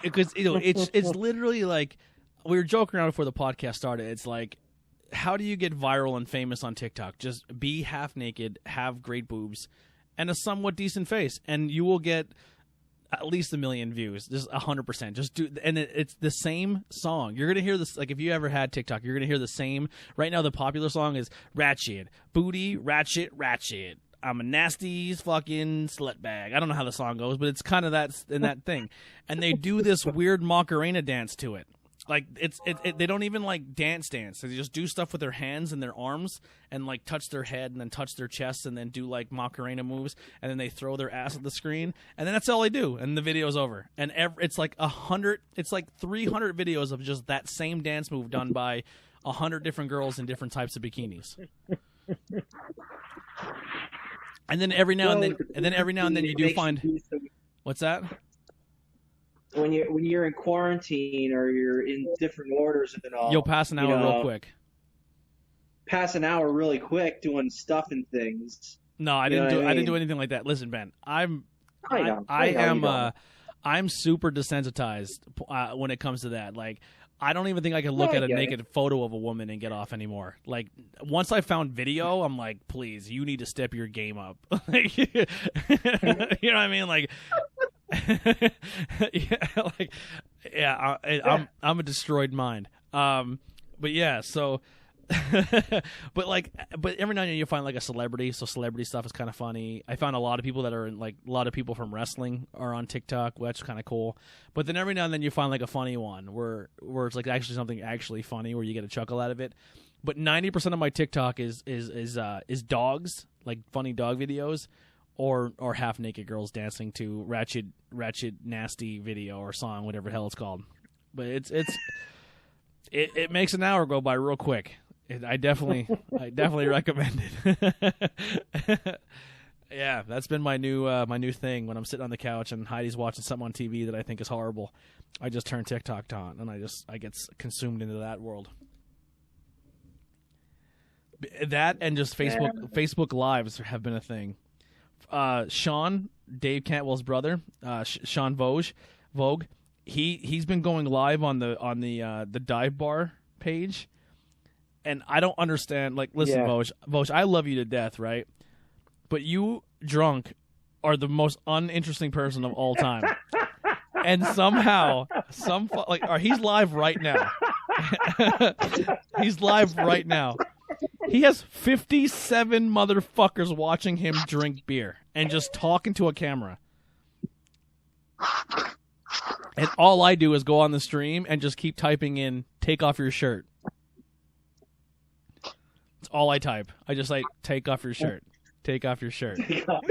Because it's literally like, we were joking around before the podcast started. It's like, how do you get viral and famous on TikTok? Just be half naked, have great boobs, and a somewhat decent face, and you will get at least 1 million views. Just 100%. Just do, and it's the same song. You're gonna hear this. Like, if you ever had TikTok, you're gonna hear the same. Right now, the popular song is "Ratchet Booty, Ratchet, Ratchet. I'm a nasty fucking slut bag." I don't know how the song goes, but it's kind of that thing. And they do this weird Macarena dance to it. Like they don't even like dance. They just do stuff with their hands and their arms and like touch their head and then touch their chest and then do like Macarena moves and then they throw their ass at the screen and then that's all they do and the video's over. And it's like 300 videos of just that same dance move done by 100 different girls in different types of bikinis. And then every now and then you do find what's that? When you're in quarantine or you're in different orders and all, you'll pass an hour real quick. Pass an hour really quick doing stuff and things. No, I didn't do anything like that. Listen, Ben, I'm super desensitized when it comes to that. Like, I don't even think I can look at a naked photo of a woman and get off anymore. Like, once I found video, I'm like, please, you need to step your game up. Like, you know what I mean? Like. I'm a destroyed mind. But yeah, so but every now and then you find like a celebrity, so celebrity stuff is kind of funny. I found a lot of people that are in, like, a lot of people from wrestling are on TikTok, which is kind of cool. But then every now and then you find like a funny one where it's like actually something actually funny where you get a chuckle out of it. But 90% of my TikTok is dogs, like funny dog videos, or half naked girls dancing to ratchet nasty video or song, whatever the hell it's called. But it makes an hour go by real quick. I definitely recommend it. Yeah, that's been my new thing. When I'm sitting on the couch and Heidi's watching something on TV that I think is horrible, I just turn TikTok on and I get consumed into that world. That and just Facebook Lives have been a thing. Sean, Dave Cantwell's brother, Sean Vogue, he's been going live on the dive bar page, and I don't understand. Like, listen, Vogue, I love you to death, right? But you drunk are the most uninteresting person of all time, and somehow he's live right now. He's live right now. He has 57 motherfuckers watching him drink beer and just talking to a camera. And all I do is go on the stream and just keep typing in, "Take off your shirt." That's all I type. I just like, "Take off your shirt. Take off your shirt. Take off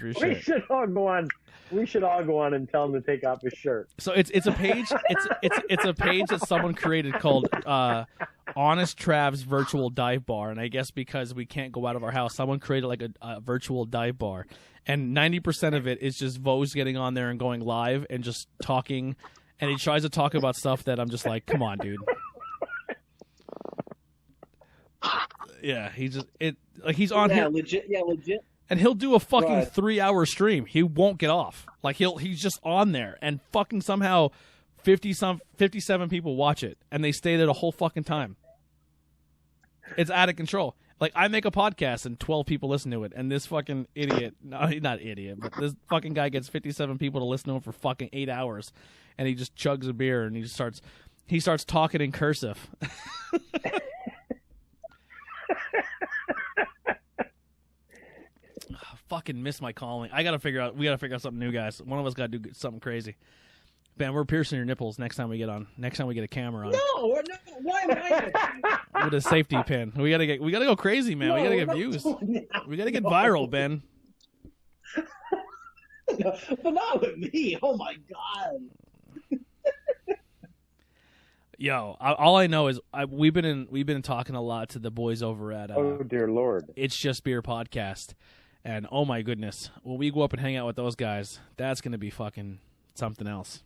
your shirt." We should all go on. We should all go on and tell him to take off his shirt. So it's a page. It's a page that someone created called Honest Trav's Virtual Dive Bar, and I guess because we can't go out of our house, someone created like a virtual dive bar, and 90% of it is just Vogue getting on there and going live and just talking, and he tries to talk about stuff that I'm just like, come on, dude. Yeah, he's on here. Legit. And he'll do a fucking 3-hour stream. He won't get off. Like he's just on there, and fucking somehow 57 people watch it, and they stay there the whole fucking time. It's out of control. Like, I make a podcast and 12 people listen to it, and this fucking idiot, no, he's not idiot, but this fucking guy gets 57 people to listen to him for fucking 8 hours, and he just chugs a beer and he starts talking in cursive. Fucking miss my calling. We gotta figure out something new, guys. One of us gotta do something crazy. Ben, we're piercing your nipples next time we get a camera on. No, why am I? With a safety pin. We gotta go crazy, man. We gotta get views. We gotta get viral, Ben. No, but not with me. Oh my god. Yo, all I know is we've been talking a lot to the boys over at oh dear Lord, It's Just Beer Podcast, and oh my goodness, when we go up and hang out with those guys, that's gonna be fucking something else.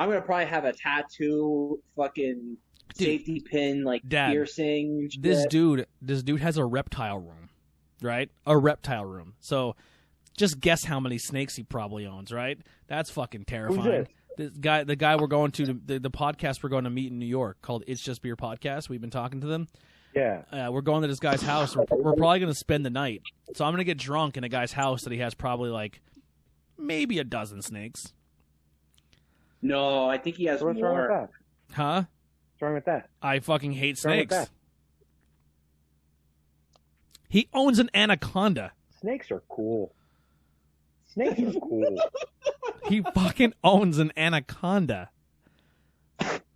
I'm gonna probably have a tattoo, fucking safety pin, like Dad, piercing. This dude has a reptile room, right? A reptile room. So just guess how many snakes he probably owns, right? That's fucking terrifying. This guy, the guy we're going to, the podcast we're going to meet in New York called It's Just Beer Podcast. We've been talking to them. Yeah. We're going to this guy's house. We're probably going to spend the night. So I'm going to get drunk in a guy's house that he has probably like maybe a dozen snakes. No, I think he has What's more. wrong with that? Huh? What's wrong with that? I fucking hate What's wrong with snakes. that? He owns an anaconda. Snakes are cool. Snakes are cool. He fucking owns an anaconda.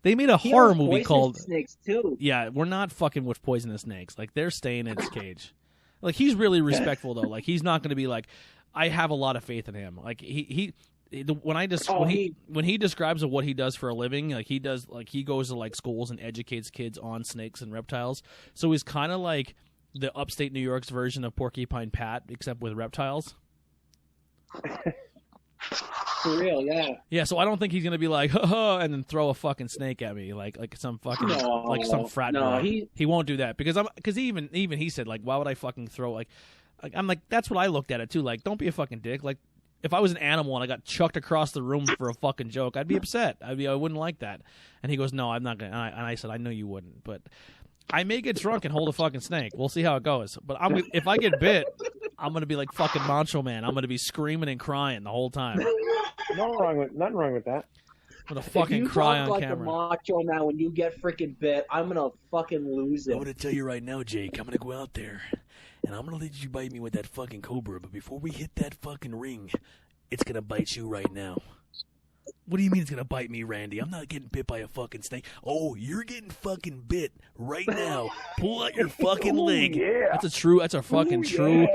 They made a horror movie called Snakes too. Yeah, we're not fucking with poisonous snakes. Like, they're staying in its cage. Like, he's really respectful though. Like, he's not going to be like, I have a lot of faith in him. Like, when he describes what he does for a living, like he goes to like schools and educates kids on snakes and reptiles. So he's kind of like the upstate New York's version of Porcupine Pat, except with reptiles. For real, yeah. Yeah, so I don't think he's gonna be like, ha, and then throw a fucking snake at me, like some fucking some frat boy. He won't do that because even he said, like, why would I fucking throw like I'm like, that's what I looked at it too. Like, don't be a fucking dick. Like, if I was an animal and I got chucked across the room for a fucking joke, I'd be upset. I wouldn't like that. And he goes, no, I'm not gonna. And I said, I know you wouldn't, but I may get drunk and hold a fucking snake. We'll see how it goes. But if I get bit, I'm gonna be like fucking Macho Man. I'm gonna be screaming and crying the whole time. Nothing wrong with that. I'm gonna fucking cry on camera. If you talk like camera. a Macho Man when you get freaking bit, I'm gonna fucking lose it. I'm gonna tell you right now, Jake. I'm gonna go out there and I'm gonna let you bite me with that fucking cobra. But before we hit that fucking ring, it's gonna bite you right now. What do you mean it's gonna bite me, Randy? I'm not getting bit by a fucking snake. Oh, you're getting fucking bit right now. Pull out your fucking leg. Yeah. That's a fucking true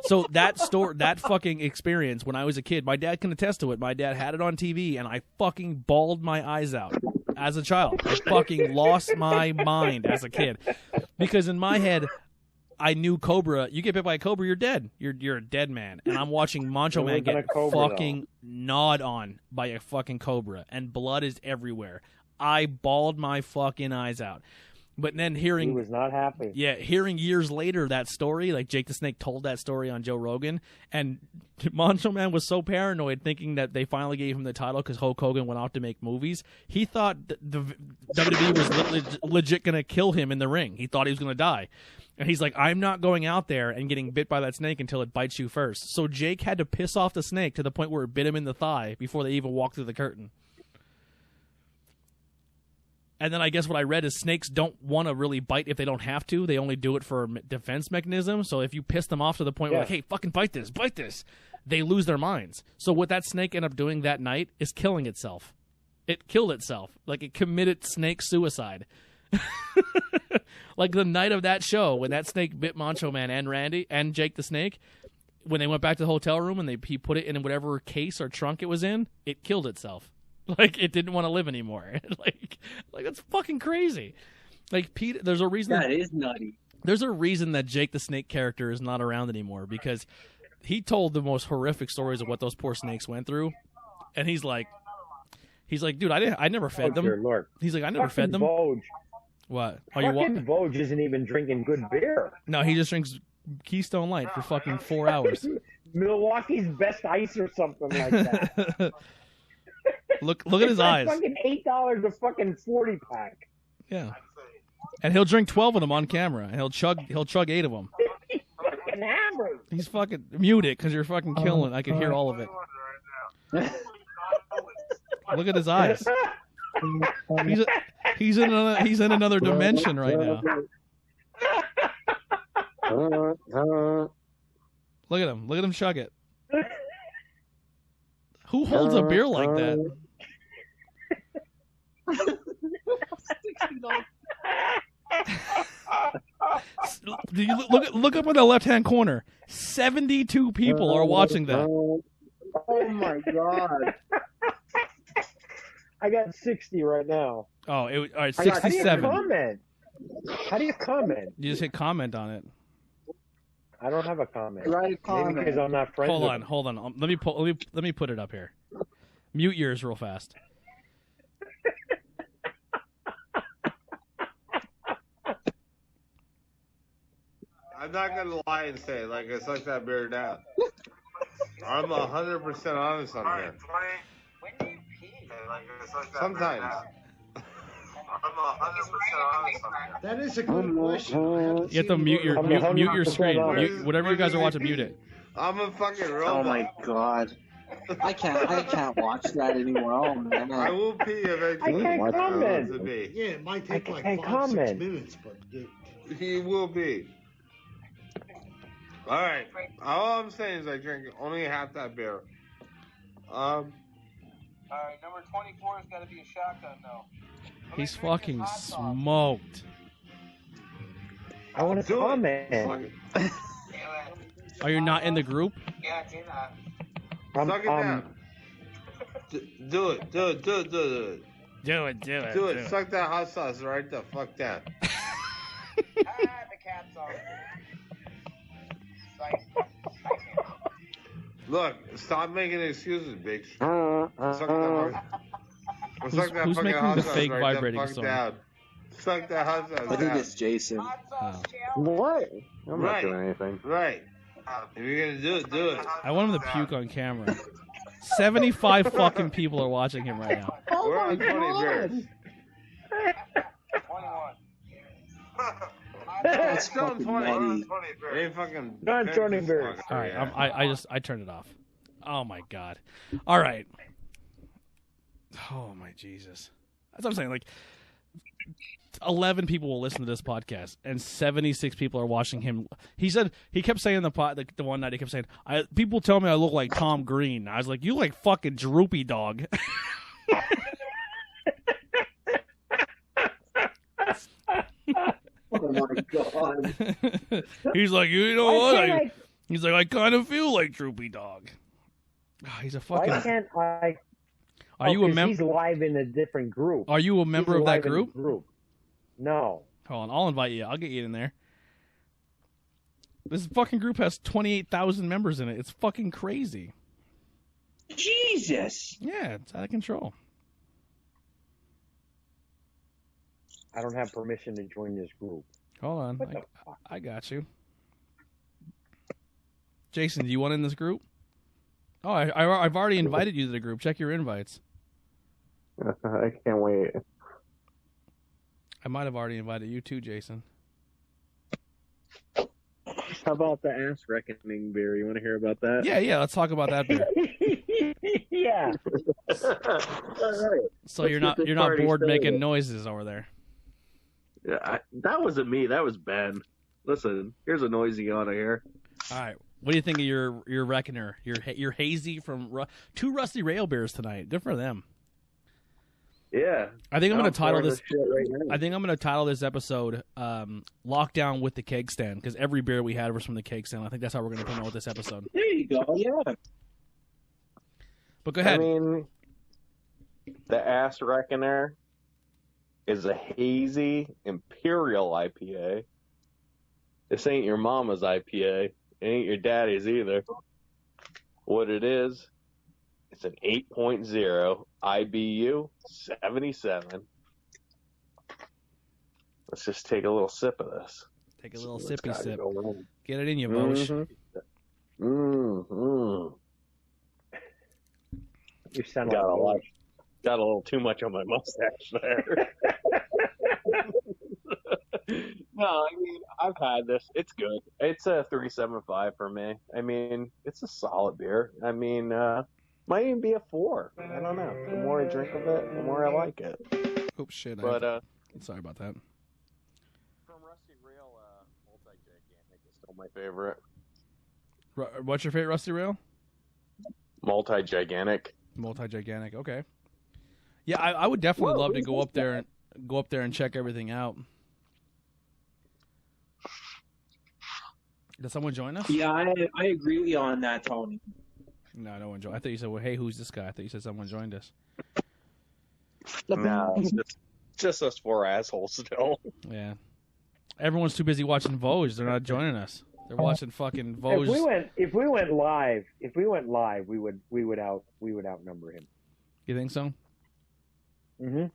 So that fucking experience when I was a kid, my dad can attest to it. My dad had it on TV, and I fucking bawled my eyes out as a child. I fucking lost my mind as a kid because in my head, I knew Cobra. You get bit by a cobra, you're dead. You're a dead man. And I'm watching Macho Man get fucking gnawed on by a fucking cobra, and blood is everywhere. I bawled my fucking eyes out. But then He hearing was not happy. hearing years later that story, like Jake the Snake told that story on Joe Rogan, and Macho Man was so paranoid thinking that they finally gave him the title because Hulk Hogan went out to make movies. He thought the WWE was legit going to kill him in the ring. He thought he was going to die. And he's like, I'm not going out there and getting bit by that snake until it bites you first. So Jake had to piss off the snake to the point where it bit him in the thigh before they even walked through the curtain. And then I guess what I read is snakes don't want to really bite if they don't have to. They only do it for a defense mechanism. So if you piss them off to the point where, like, hey, fucking bite this, they lose their minds. So what that snake ended up doing that night is killing itself. It killed itself. Like, it committed snake suicide. Like, the night of that show, when that snake bit Macho Man and Randy and Jake the Snake, when they went back to the hotel room and he put it in whatever case or trunk it was in, it killed itself. Like, it didn't want to live anymore. like that's fucking crazy. Like, Pete, there's a reason That is nutty. There's a reason that Jake the Snake character is not around anymore, because he told the most horrific stories of what those poor snakes went through. And he's like, dude, I never fed them. Dear Lord. He's like, I never fed them. Vogue. What? Oh, Fucking Vogue isn't even drinking good beer. No, he just drinks Keystone Light for fucking 4 hours. Milwaukee's Best Ice or something like that. Look at his eyes. Fucking $8 a fucking 40-pack. Yeah. And he'll drink 12 of them on camera, and he'll chug 8 of them. He's fucking hammered. He's fucking mute it because you're fucking killing. I can hear all of it. Look at his eyes. He's in another dimension right now. Look at him. Look at him chug it. Who holds a beer like that? Look up in the left-hand corner. 72 people are watching that. Oh my god! I got 60 right now. Oh, all right, 67. How do you comment? You just hit comment on it. I don't have a comment. Write a comment. Maybe because I'm not friends. Hold on. Let me put it up here. Mute yours real fast. I'm not gonna lie and say like I suck that beer down. I'm 100% honest on here. When do you pee? Sometimes. I'm 100% honest on here. That is a good question. You have to mute your screen. Whatever you guys are watching, mute it. I'm a fucking robot. Oh my god. I can't watch that anymore. Oh man. I will pee eventually. I can't comment. Yeah, it might take like can't 5-6 comment. minutes, but dude. He will be. Alright. All I'm saying is I drink only half that beer. Alright, number 24 has got to be a shotgun, though. He's fucking smoked. I want to comment. Are you not in the group? Yeah, do that. Suck it down. Do it. Do it. Do it. Suck that hot sauce right the fuck down. The cat's on. Look, stop making excuses, bitch. Suck that Who's fucking making hot the sauce fake right vibrating the fuck song? down. Suck that hot sauce I think down. it's Jason. Oh. What? I'm Right. not doing anything. Right. If you're gonna do it, do it. I want him to puke on camera. 75 fucking people are watching him right now. We're on 20 beers. 21. That's Still fucking 20. nutty. It ain't fucking. Not 20 beers. All right, I turned it off. Oh my god. All right. Oh my Jesus. That's what I'm saying. Like, 11 people will listen to this podcast, and 76 people are watching him. He kept saying the one night he kept saying, people tell me I look like Tom Green. I was like, you like fucking droopy dog. Oh my god. He's like, you know what? He's like, I kind of feel like Droopy Dog. Oh, he's a fucking. Why can't I? Are you a member? He's live in a different group. Are you a member He's of that live in group? the group? No. Hold on, I'll invite you. I'll get you in there. This fucking group has 28,000 members in it. It's fucking crazy. Jesus. Yeah, it's out of control. I don't have permission to join this group. Hold on, What the fuck? I got you. Jason, do you want in this group? Oh, I've already invited you to the group. Check your invites. I can't wait. I might have already invited you too, Jason. How about the ass reckoning beer? You want to hear about that? Yeah. Let's talk about that beer. Yeah. All right. So you're not Party bored started. making noises over there. Yeah, that wasn't me. That was Ben. Listen, here's a noisy yawn here. All right. What do you think of your Reckoner? Your hazy from two Rusty Rail beers tonight. Good for them. Yeah. I think I'm going to title this. shit right now. I think I'm going to title this episode "Lockdown with the Keg Stand" because every beer we had was from the Keg Stand. I think that's how we're going to promote this episode. There you go. Yeah. But go ahead. I mean, the Ass Reckoner is a hazy Imperial IPA. This ain't your mama's IPA. It ain't your daddy's either. What it is, it's an 8.0 IBU 77. Let's just take a little sip of this. Take a little See what's sippy gotta sip. go on. Get it in you, Bosch. You sound Got like got a little too much on my mustache there. No, I mean, I've had this. It's good. It's a 3.75 for me. I mean, it's a solid beer. I mean, might even be a 4. I don't know. The more I drink of it, the more I like it. Oops, shit. But Sorry about that. from Rusty Rail, Multi-Gigantic is still my favorite. What's your favorite Rusty Rail? Multi-Gigantic. Multi-gigantic. Okay. Yeah, I would definitely love to go up there and check everything out. Did someone join us? Yeah, I agree with you on that, Tony. No, no one joined. I thought you said, "Well, hey, who's this guy?" I thought you said someone joined us. No, it's just us 4 assholes still. Yeah. Everyone's too busy watching Vosges. They're not joining us. They're watching fucking Vosges. If we went live, we would outnumber him. You think so? Mm-hmm.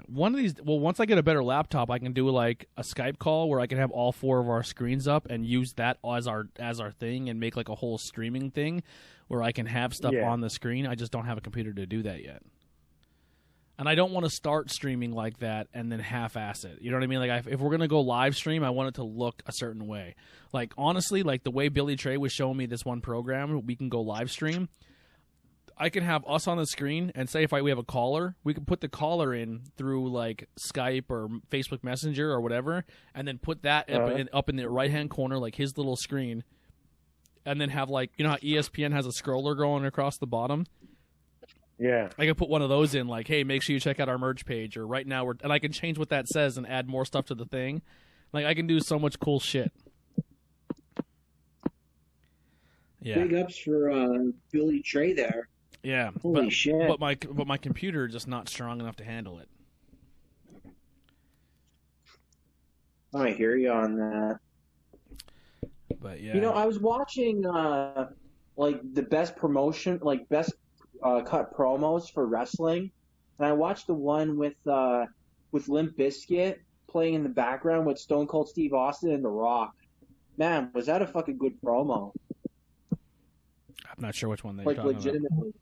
One of these. Well, once I get a better laptop, I can do like a Skype call where I can have all 4 of our screens up and use that as our thing and make like a whole streaming thing where I can have stuff on the screen. I just don't have a computer to do that yet. And I don't want to start streaming like that and then half-ass it. You know what I mean? Like, if we're going to go live stream, I want it to look a certain way. Like, honestly, like the way Billy Trey was showing me this one program, we can go live stream. I can have us on the screen and say if we have a caller, we can put the caller in through, like, Skype or Facebook Messenger or whatever, and then put that up in the right-hand corner, like his little screen, and then have, like, you know how ESPN has a scroller going across the bottom? Yeah. I can put one of those in, like, hey, make sure you check out our merch page, or right now and I can change what that says and add more stuff to the thing. Like, I can do so much cool shit. Yeah. Big ups for Billy Trey there. Yeah. Holy shit. But my computer is just not strong enough to handle it. I hear you on that. But yeah. You know, I was watching like the best promotion, like best cut promos for wrestling, and I watched the one with Limp Bizkit playing in the background with Stone Cold Steve Austin and The Rock. Man, was that a fucking good promo? I'm not sure which one that Like you're talking about. legitimately.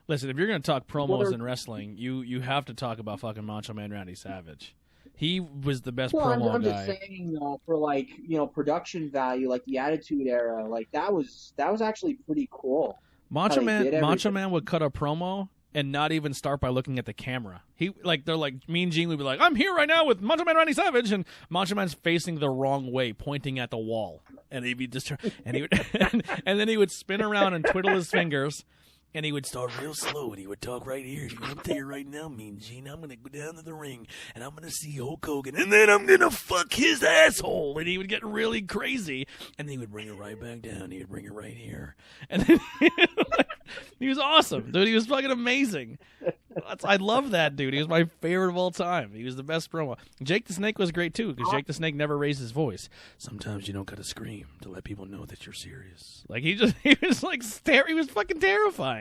Listen, if you're going to talk promos in wrestling, you have to talk about fucking Macho Man Randy Savage. He was the best promo I'm guy. just saying, for like production value, like the Attitude Era, like that was actually pretty cool. Macho Man would cut a promo and not even start by looking at the camera. They're like, Mean Gene would be like, I'm here right now with Macho Man Randy Savage, and Macho Man's facing the wrong way, pointing at the wall, and he'd be and then he would spin around and twiddle his fingers, And he would start real slow, and he would talk right here. I'm telling you right now, Mean Gene, I'm going to go down to the ring, and I'm going to see Hulk Hogan, and then I'm going to fuck his asshole. And he would get really crazy, and then he would bring it right back down. He would bring it right here. And then he was awesome, dude. He was fucking amazing. I love that dude. He was my favorite of all time. He was the best promo. Jake the Snake was great, too, because Jake the Snake never raised his voice. Sometimes you don't got to scream to let people know that you're serious. Like, he was like, he was fucking terrifying.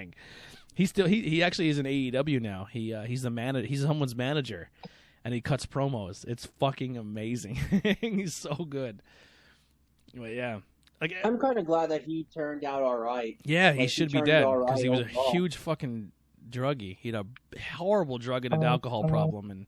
He actually is in AEW now. He's someone's manager, and he cuts promos. It's fucking amazing. He's so good. But yeah, like, I'm kind of glad that he turned out all right. Yeah, he should be dead because he was a overall. huge fucking druggie. He had a horrible drug and alcohol problem. And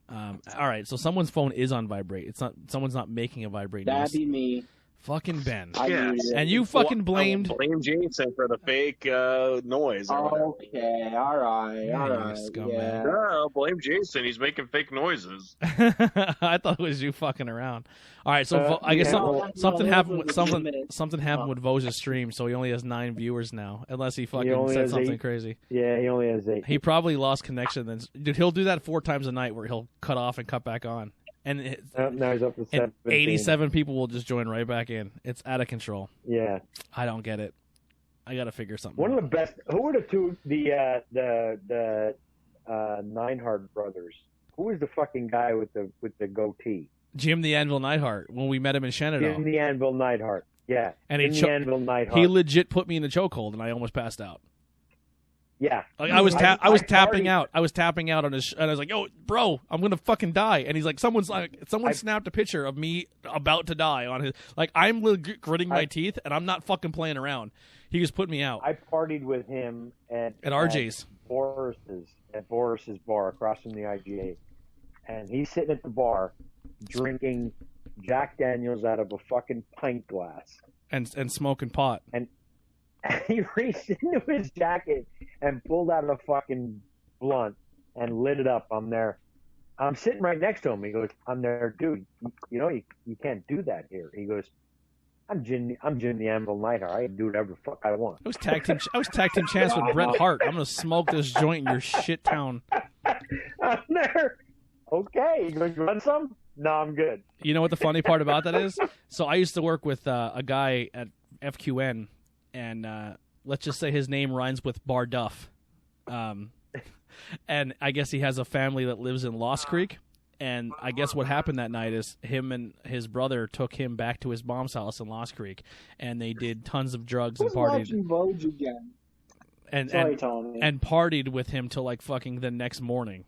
all right, so someone's phone is on vibrate. It's not. Someone's not making a vibrate. That'd be me. Fucking Ben. Yeah. And you fucking blamed. Blame Jason for the fake noise. Or whatever. Okay, all right. You scumbag. Yeah. No, blame Jason. He's making fake noises. I thought it was you fucking around. All right, so I guess something happened with something happened with Vose's stream, so he only has 9 viewers now, unless he fucking said something 8. crazy. Yeah, he only has 8. He probably lost connection. Then, dude, he'll do that 4 times a night, where he'll cut off and cut back on, and Now he's up to 17. 87 people will just join right back in. It's out of control. Yeah. I don't get it. I got to figure something. One out. of the best. Who were the Neidhart brothers? Who was the fucking guy with the goatee? Jim the Anvil Neidhart, when we met him in Shenandoah. Jim the Anvil Neidhart. Yeah. And Jim the Anvil Neidhart. he legit put me in the chokehold, and I almost passed out. Yeah. Like, I was tapping out. I was tapping out on his, and I was like, "Yo, bro, I'm gonna fucking die." And he's like, "Someone snapped a picture of me about to die on his." Like, I'm gritting my teeth, and I'm not fucking playing around. He just put me out. I partied with him at RJ's. Boris's bar across from the IGA, and he's sitting at the bar drinking Jack Daniels out of a fucking pint glass and smoking pot. And he reached into his jacket and pulled out a fucking blunt and lit it up. I'm there. I'm sitting right next to him. He goes, "I'm there, dude. You know you can't do that here." He goes, I'm Jim the Anvil Neidhart. I can do whatever the fuck I want." I was tag team chance with Bret Hart. I'm gonna smoke this joint in your shit town. I'm there. Okay. He goes, "You want some?" "No, I'm good." You know what the funny part about that is? So I used to work with a guy at FQN, and let's just say his name rhymes with Bar Duff. And I guess he has a family that lives in Lost Creek. And I guess what happened that night is him and his brother took him back to his mom's house in Lost Creek, and they did tons of drugs and partied. Vogue again? And Tommy. And partied with him till like fucking the next morning.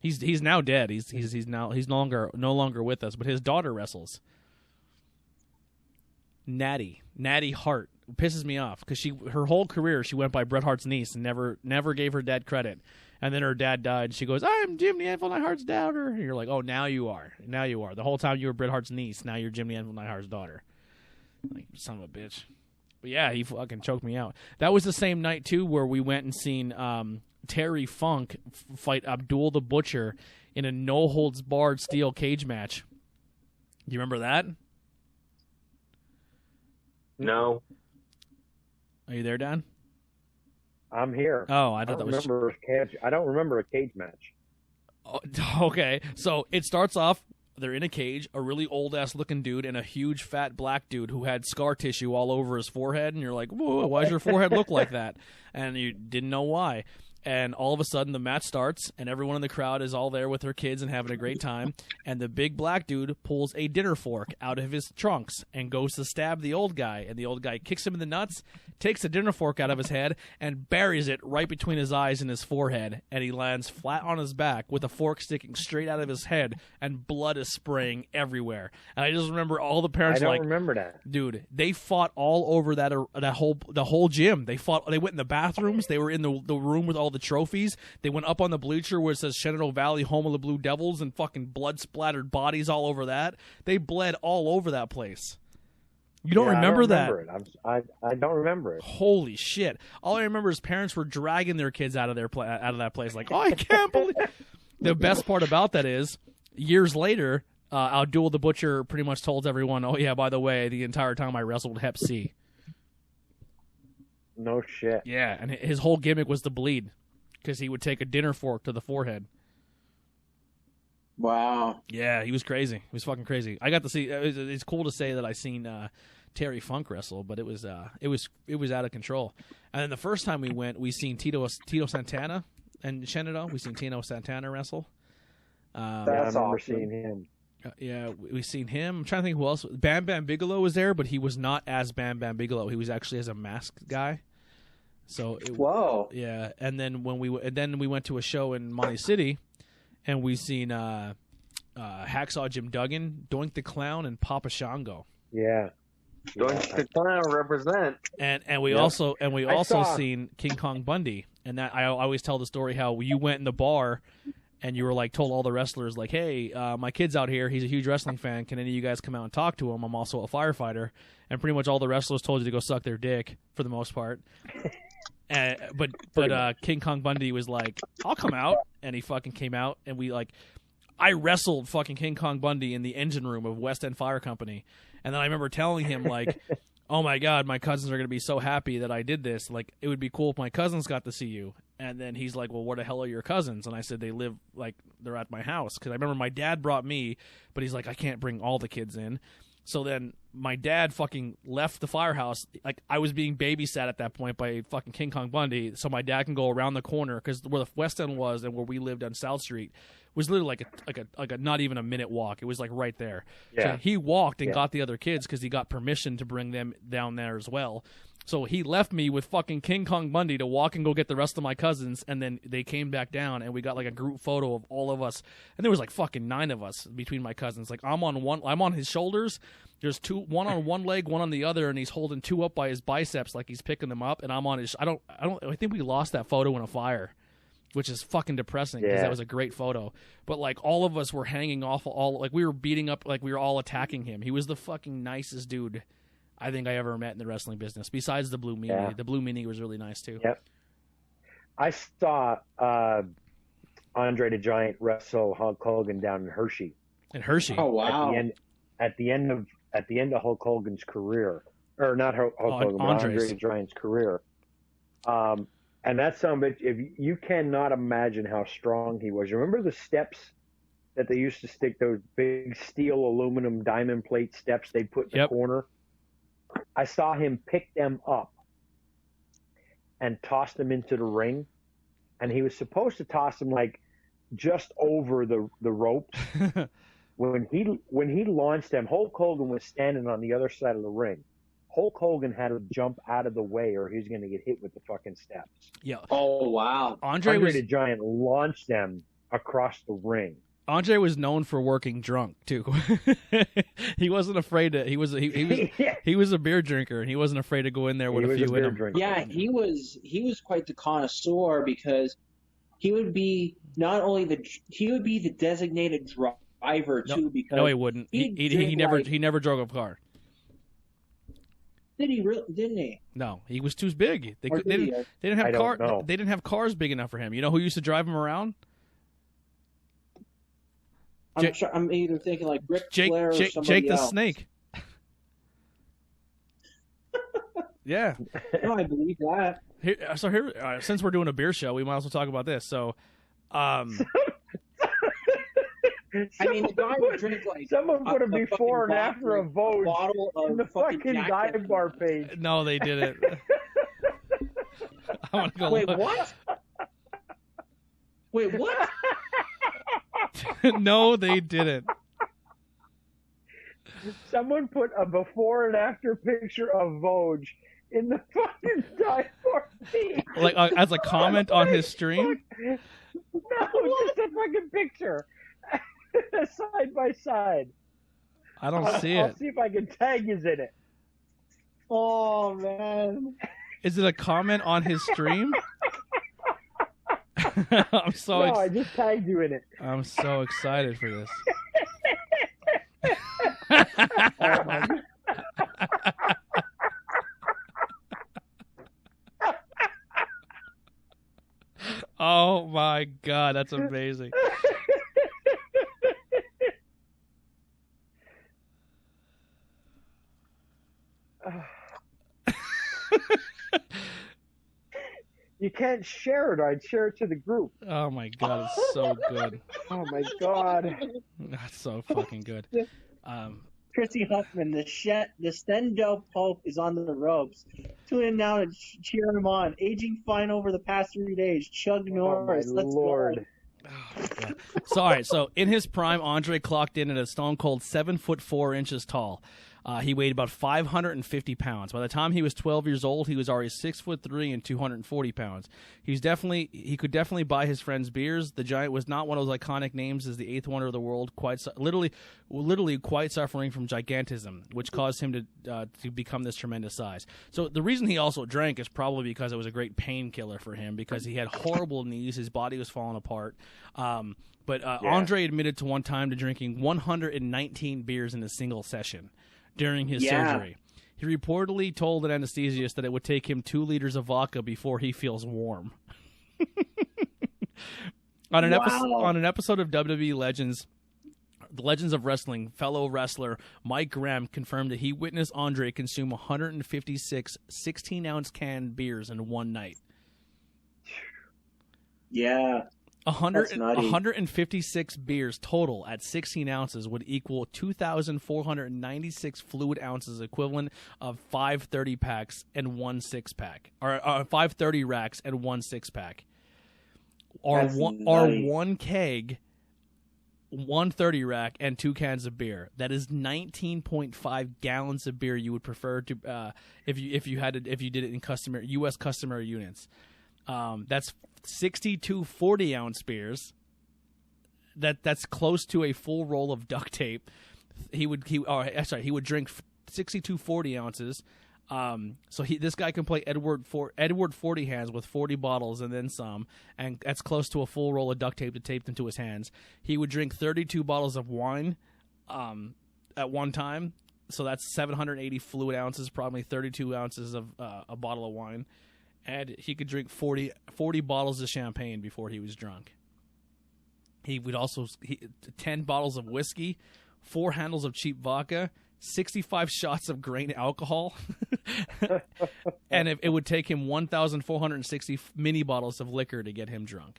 He's now dead. He's no longer with us. But his daughter wrestles. Natty Hart pisses me off because her whole career she went by Bret Hart's niece and never gave her dad credit. And then her dad died. She goes, "I'm Jim the Anvil Neidhart's daughter." And you're like, "Oh, now you are. The whole time you were Bret Hart's niece. Now you're Jim the Anvil Neidhart's daughter." Like, son of a bitch. But yeah, he fucking choked me out. That was the same night too where we went and seen Terry Funk fight Abdul the Butcher in a no holds barred steel cage match. You remember that? No. Are you there, Dan? I'm here. Oh, I thought that was. I don't remember a cage match. Oh, okay, so it starts off. They're in a cage, a really old-ass looking dude and a huge fat black dude who had scar tissue all over his forehead, and you're like, "Whoa, why does your forehead look like that?" And you didn't know why. And all of a sudden, the match starts, and everyone in the crowd is all there with their kids and having a great time. And the big black dude pulls a dinner fork out of his trunks and goes to stab the old guy. And the old guy kicks him in the nuts, takes the dinner fork out of his head, and buries it right between his eyes and his forehead. And he lands flat on his back with a fork sticking straight out of his head, and blood is spraying everywhere. And I just remember all the parents I don't remember that. Dude, they fought all over the whole gym. They went in the bathrooms. They were in the room with all the trophies. They went up on the bleacher where it says Shenandoah Valley, home of the Blue Devils, and fucking blood splattered bodies all over that. They bled all over that place. You don't remember that? I don't remember it. Holy shit! All I remember is parents were dragging their kids out of that place. Like, "Oh, I can't believe." The best part about that is, years later, Abdul the Butcher pretty much told everyone, "Oh yeah, by the way, the entire time I wrestled Hep C." No shit. Yeah, and his whole gimmick was to bleed because he would take a dinner fork to the forehead. Wow. Yeah, he was crazy. He was fucking crazy. I got to see. It's cool to say that I seen Terry Funk wrestle, but it was out of control. And then the first time we went, we seen Tito Santana and Shenandoah. We seen Tito Santana wrestle. I remember awesome. seeing him. Yeah, we seen him. I'm trying to think who else. Bam Bam Bigelow was there, but he was not as Bam Bam Bigelow. He was actually as a masked guy. So Whoa. yeah. And then we went to a show in Monty City, and we seen Hacksaw Jim Duggan, Doink the Clown, and Papa Shango. Yeah. Doink the Clown represent. And we also seen King Kong Bundy. And that I always tell the story how you went in the bar and you were like told all the wrestlers like, hey, my kid's out here. He's a huge wrestling fan. Can any of you guys come out and talk to him? I'm also a firefighter. And pretty much all the wrestlers told you to go suck their dick for the most part. But King Kong Bundy was like, I'll come out. And he fucking came out. And I wrestled fucking King Kong Bundy in the engine room of West End Fire Company. And then I remember telling him like, oh my God, my cousins are going to be so happy that I did this. Like, it would be cool if my cousins got to see you. And then he's like, well, where the hell are your cousins? And I said, they live, like, they're at my house. Because I remember my dad brought me, but he's like, I can't bring all the kids in. So then my dad fucking left the firehouse. Like, I was being babysat at that point by fucking King Kong Bundy. So my dad can go around the corner. Because where the West End was and where we lived on South Street was literally like a not even a minute walk. It was like right there. Yeah. So he walked and got the other kids because he got permission to bring them down there as well. So he left me with fucking King Kong Bundy to walk and go get the rest of my cousins, and then they came back down, and we got like a group photo of all of us, and there was like fucking 9 of us between my cousins. Like I'm on his shoulders. There's 2, one on one leg, one on the other, and he's holding 2 up by his biceps like he's picking them up, and I'm on his. I think we lost that photo in a fire, which is fucking depressing because that was a great photo. But like all of us were hanging off like we were beating up, like we were all attacking him. He was the fucking nicest dude I think I ever met in the wrestling business, besides the Blue Meanie. Yeah. The Blue Meanie was really nice, too. Yep. I saw Andre the Giant wrestle Hulk Hogan down in Hershey. In Hershey? Oh, wow. At the end of Hulk Hogan's career. Or not Hulk Hogan, but Andre the Giant's career. And that son of a bitch, if you cannot imagine how strong he was. Remember the steps that they used to stick, those big steel, aluminum, diamond plate steps they put in the corner? I saw him pick them up and toss them into the ring, and he was supposed to toss them like just over the ropes. When he launched them, Hulk Hogan was standing on the other side of the ring. Hulk Hogan had to jump out of the way, or he was going to get hit with the fucking steps. Yeah. Oh wow. Andre the Giant launched them across the ring. Andre was known for working drunk too. He wasn't afraid to. He was a beer drinker, and he wasn't afraid to go in there with a few in him. Yeah, he was quite the connoisseur because he would be the designated driver too. Because no, he wouldn't. He never drove a car. Did he really? Didn't he? No, he was too big. They didn't have cars. They didn't have cars big enough for him. You know who used to drive him around? I'm either thinking like Ric Flair or somebody Jake the else. Snake. Yeah. No, I believe that. Here, since we're doing a beer show, we might as well talk about this. So, I mean, the guy would drink like someone put a before and after of Vogue bottle of in the fucking dive bar page. No, they didn't. I want to go. Wait, what? Wait, what? No, they didn't. Someone put a before and after picture of Vogue in the fucking dive bar page. Like as a comment on his stream? No, just a fucking picture. Side by side. I don't see it. I'll see if I can tag you in it. Oh, man. Is it a comment on his stream? I just tagged you in it. I'm so excited for this. Oh, my God. Oh my God, that's amazing. You can't share it. I'd share it to the group. Oh my god, it's so good. Oh my god. That's so fucking good. Chrissy Huffman, the Stendo Pope is on the ropes. Tune in now and cheer him on. Aging fine over the past 3 days. Chuck Norris. Oh my Lord. Go. Oh, so, all right. So, in his prime, Andre clocked in at a stone cold 7'4" tall. He weighed about 550 pounds. By the time he was 12 years old, he was already 6'3" and 240 pounds. He could definitely buy his friends beers. The Giant was not one of those iconic names as the eighth wonder of the world, literally quite suffering from gigantism, which caused him to become this tremendous size. So the reason he also drank is probably because it was a great painkiller for him, because he had horrible knees, his body was falling apart. But Andre admitted to one time to drinking 119 beers in a single session during his surgery. He reportedly told an anesthesiologist that it would take him 2 liters of vodka before he feels warm. On an episode of WWE Legends, the Legends of Wrestling, fellow wrestler Mike Graham confirmed that he witnessed Andre consume 156 16-ounce canned beers in one night. Yeah. 156 beers total at 16 ounces would equal 2,496 fluid ounces, equivalent of 530 packs and 1 6-pack, or 530 racks and 1 6-pack, or one keg, 130 rack, and 2 cans of beer. That is 19.5 gallons of beer you would prefer to if you did it in U.S. customary units. That's 62 40-ounce beers. That's close to a full roll of duct tape. He would drink 62 40 ounces. So this guy can play Edward 40 hands with 40 bottles and then some, and that's close to a full roll of duct tape to tape them to his hands. He would drink 32 bottles of wine at one time. So that's 780 fluid ounces, probably 32 ounces of a bottle of wine. And he could drink 40 bottles of champagne before he was drunk. He would also 10 bottles of whiskey, 4 handles of cheap vodka, 65 shots of grain alcohol, and it would take him 1,460 mini bottles of liquor to get him drunk.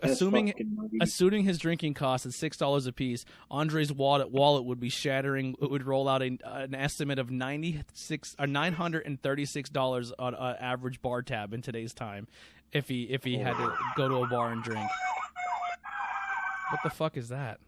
Assuming his drinking costs at $6 a piece, Andre's wallet would be shattering. It would roll out an estimate of $936 on an average bar tab in today's time, if he had to go to a bar and drink. What the fuck is that?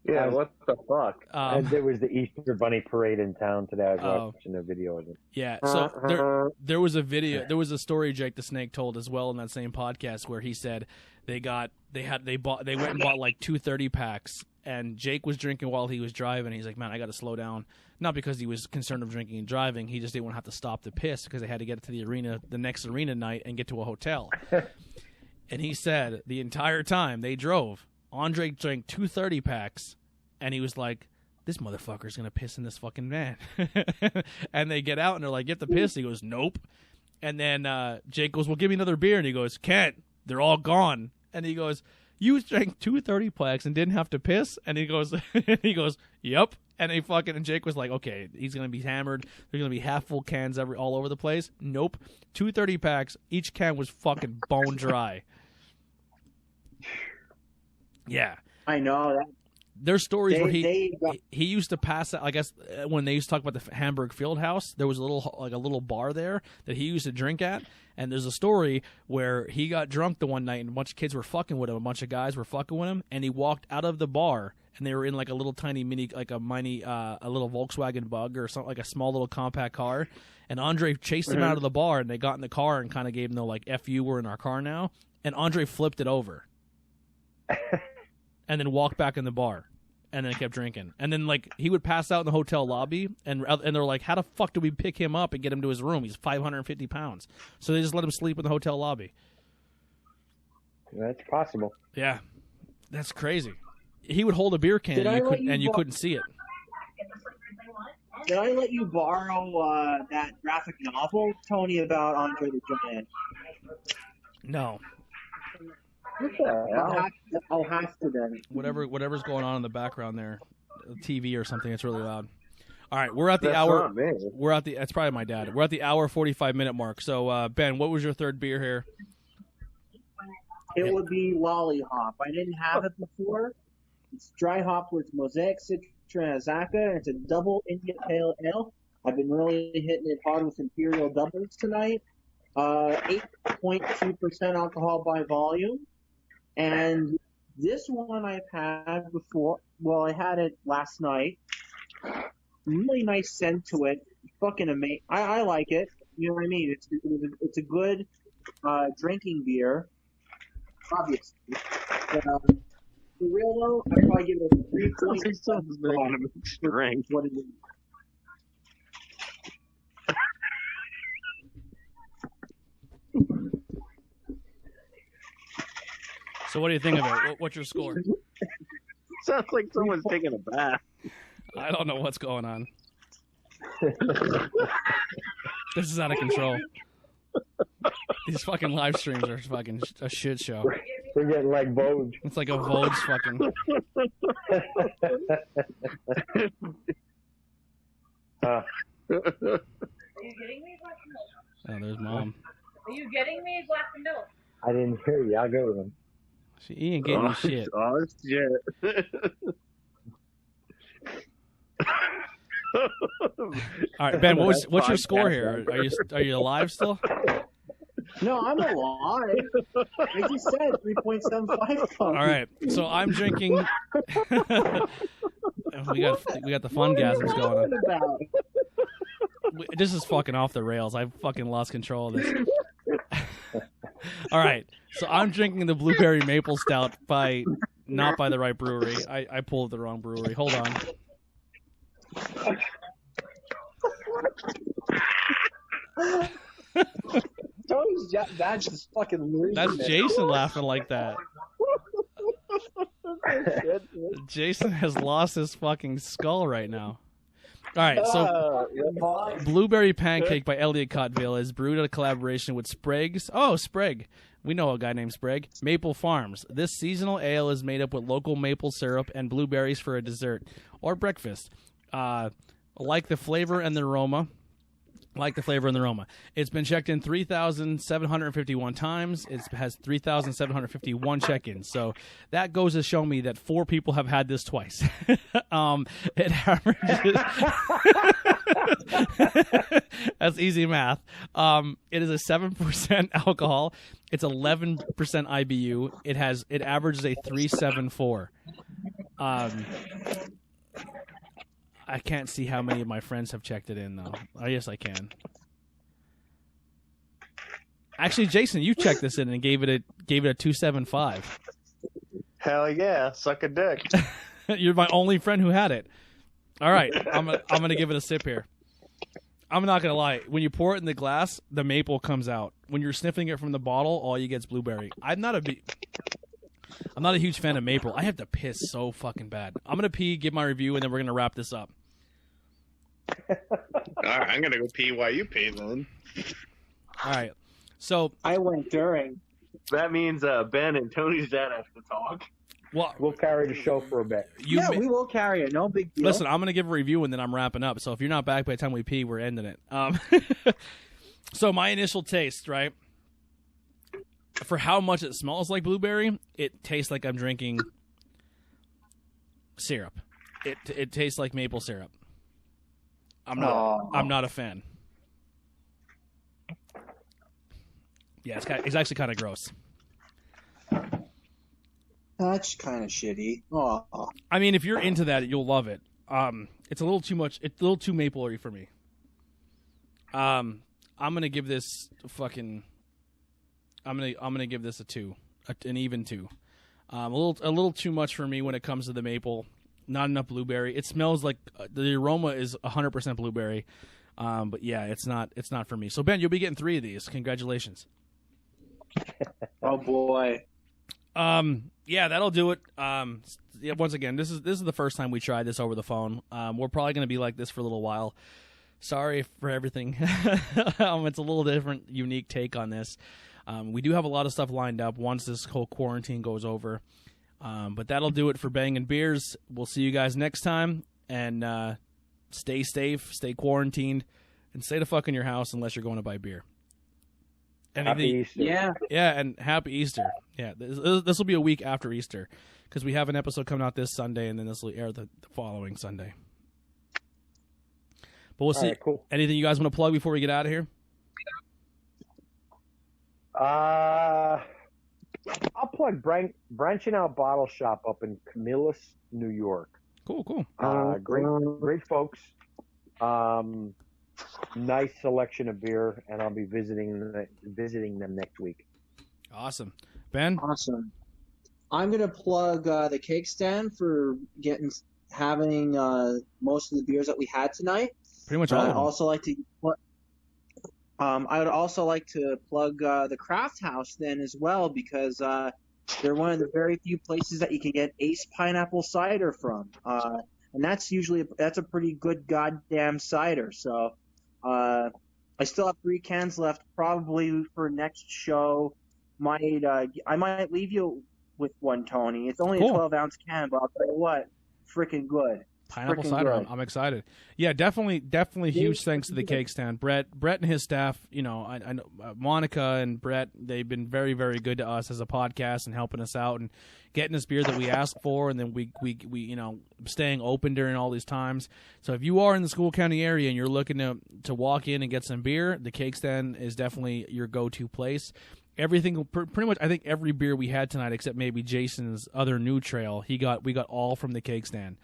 Yeah, what the fuck? There was the Easter Bunny parade in town today. I was watching a video of it. Yeah, so there was a video. There was a story Jake the Snake told as well in that same podcast where he said they went and bought like 2 30-packs, and Jake was drinking while he was driving. He's like, man, I got to slow down. Not because he was concerned of drinking and driving. He just didn't want to have to stop to piss because they had to get to the arena the next arena night and get to a hotel. And he said the entire time they drove, Andre drank 2 30-packs, and he was like, this motherfucker's going to piss in this fucking van. And they get out, and they're like, get the piss. He goes, nope. And then Jake goes, well, give me another beer. And he goes, can't. They're all gone. And he goes, you drank 2 30-packs and didn't have to piss? And he goes, yep. And and Jake was like, okay, he's going to be hammered. There's going to be half-full cans all over the place. Nope. 2 30-packs. Each can was fucking bone dry. Yeah. I know that. There's stories where he used to pass out. I guess when they used to talk about the Hamburg Fieldhouse, there was a little bar there that he used to drink at. And there's a story where he got drunk the one night, and a bunch of kids were fucking with him. A bunch of guys were fucking with him, and he walked out of the bar, and they were in like a little tiny a little Volkswagen Bug or something, like a small little compact car. And Andre chased him out of the bar, and they got in the car and kind of gave him the like, "F you, we're in our car now." And Andre flipped it over. And then walked back in the bar, and then kept drinking. And then like he would pass out in the hotel lobby, and they're like, "How the fuck do we pick him up and get him to his room? He's 550 pounds." So they just let him sleep in the hotel lobby. That's possible. Yeah, that's crazy. He would hold a beer can, and you couldn't see it. Did I let you borrow that graphic novel, Tony, about Andre the Giant? No. I'll have to then. Whatever's going on in the background there, TV or something, it's really loud. All right, we're at the That's hour. not me. We're at the. That's probably my dad. We're at the hour 45-minute mark. So Ben, what was your third beer here? It would be Lollihop. I didn't have it before. It's dry hop with Mosaic, Citra, and Azaka, and it's a double India Pale Ale. I've been really hitting it hard with Imperial doubles tonight. 8.2% alcohol by volume. And this one I've had before. Well, I had it last night. Really nice scent to it. Fucking amazing. I like it. You know what I mean? It's a good drinking beer. Obviously. For real though, I'd probably give it a 3.5. Drink. What it is. So what do you think of it? What's your score? Sounds like someone's taking a bath. I don't know what's going on. This is out of control. These fucking live streams are fucking a shit show. We're getting like Vogue. It's like a Vogue fucking. Are you getting me a glass of milk? Oh, there's Mom. Are you getting me a glass of milk? I didn't hear you. I'll go with him. She ain't getting shit. Oh, shit. All right, Ben. What's your score here? Are you alive still? No, I'm alive. I just said 3.75. All right, so I'm drinking. we got the fun gasms going on. About? This is fucking off the rails. I fucking lost control of this. All right, so I'm drinking the Blueberry Maple Stout not by the right brewery. I pulled the wrong brewery. Hold on. That's just fucking losing That's it. Jason laughing like that. Jason has lost his fucking skull right now. All right, so Blueberry Pancake by Elliot Cottville is brewed in a collaboration with Sprague's. Oh, Sprague. We know a guy named Sprague. Maple Farms. This seasonal ale is made up with local maple syrup and blueberries for a dessert or breakfast. Like the flavor and the aroma. It's been checked in 3,751 times. It has 3,751 check-ins. So that goes to show me that 4 people have had this twice. It averages. That's easy math. It is a 7% alcohol. It's 11% IBU. It averages a 374. I can't see how many of my friends have checked it in, though. I guess I can. Actually, Jason, you checked this in and gave it a 275. Hell yeah, suck a dick. You're my only friend who had it. All right, I'm gonna give it a sip here. I'm not gonna lie. When you pour it in the glass, the maple comes out. When you're sniffing it from the bottle, all you get is blueberry. I'm not a huge fan of maple. I have to piss so fucking bad. I'm gonna pee, give my review, and then we're gonna wrap this up. All right, I'm gonna go pee while you pee then. All right. So I went during. That means Ben and Tony's dad have to talk. Well, We'll carry the show for a bit. We will carry it. No big deal. Listen, I'm going to give a review and then I'm wrapping up. So if you're not back by the time we pee, we're ending it. So my initial taste, right? For how much it smells like blueberry, it tastes like I'm drinking syrup. It tastes like maple syrup. I'm not a fan. Yeah, it's actually kind of gross. That's kind of shitty. Oh. I mean, if you're into that, you'll love it. It's a little too much. It's a little too maple-y for me. I'm gonna give this fucking. I'm gonna give this a 2, an even 2. A little too much for me when it comes to the maple. Not enough blueberry. It smells like the aroma is 100% blueberry. But yeah, it's not for me. So Ben, you'll be getting 3 of these. Congratulations. Oh boy. Yeah, that'll do it. Yeah, once again, this is the first time we tried this over the phone. We're probably going to be like this for a little while. Sorry for everything. It's a little different, unique take on this. We do have a lot of stuff lined up once this whole quarantine goes over. But that'll do it for Bangin Beers. We'll see you guys next time. And stay safe, stay quarantined, and stay the fuck in your house unless you're going to buy beer. Happy Easter. Yeah, and happy Easter. Yeah, this will be a week after Easter because we have an episode coming out this Sunday, and then this will air the following Sunday. But we'll see. Right, cool. Anything you guys want to plug before we get out of here? I'll plug Branching Out Bottle Shop up in Camillus, New York. Cool. Great folks. Nice selection of beer, and I'll be visiting them next week. Awesome. Ben? Awesome. I'm going to plug the cake stand for having most of the beers that we had tonight. Pretty much all of them. I would also like to plug the Craft House then as well, because they're one of the very few places that you can get Ace Pineapple Cider from. And that's a pretty good goddamn cider. So I still have 3 cans left, probably for next show. I might leave you with one, Tony. It's only a 12-ounce can, but I'll tell you what, freaking good. Pineapple cider. I'm excited. Yeah, definitely huge thanks to the cake stand. Brett and his staff, I know Monica and Brett, they've been very, very good to us as a podcast and helping us out and getting us beer that we asked for, and then we staying open during all these times. So if you are in the School County area and you're looking to walk in and get some beer, the cake stand is definitely your go-to place. Everything, pretty much, I think every beer we had tonight, except maybe Jason's other New Trail, we got all from the cake stand.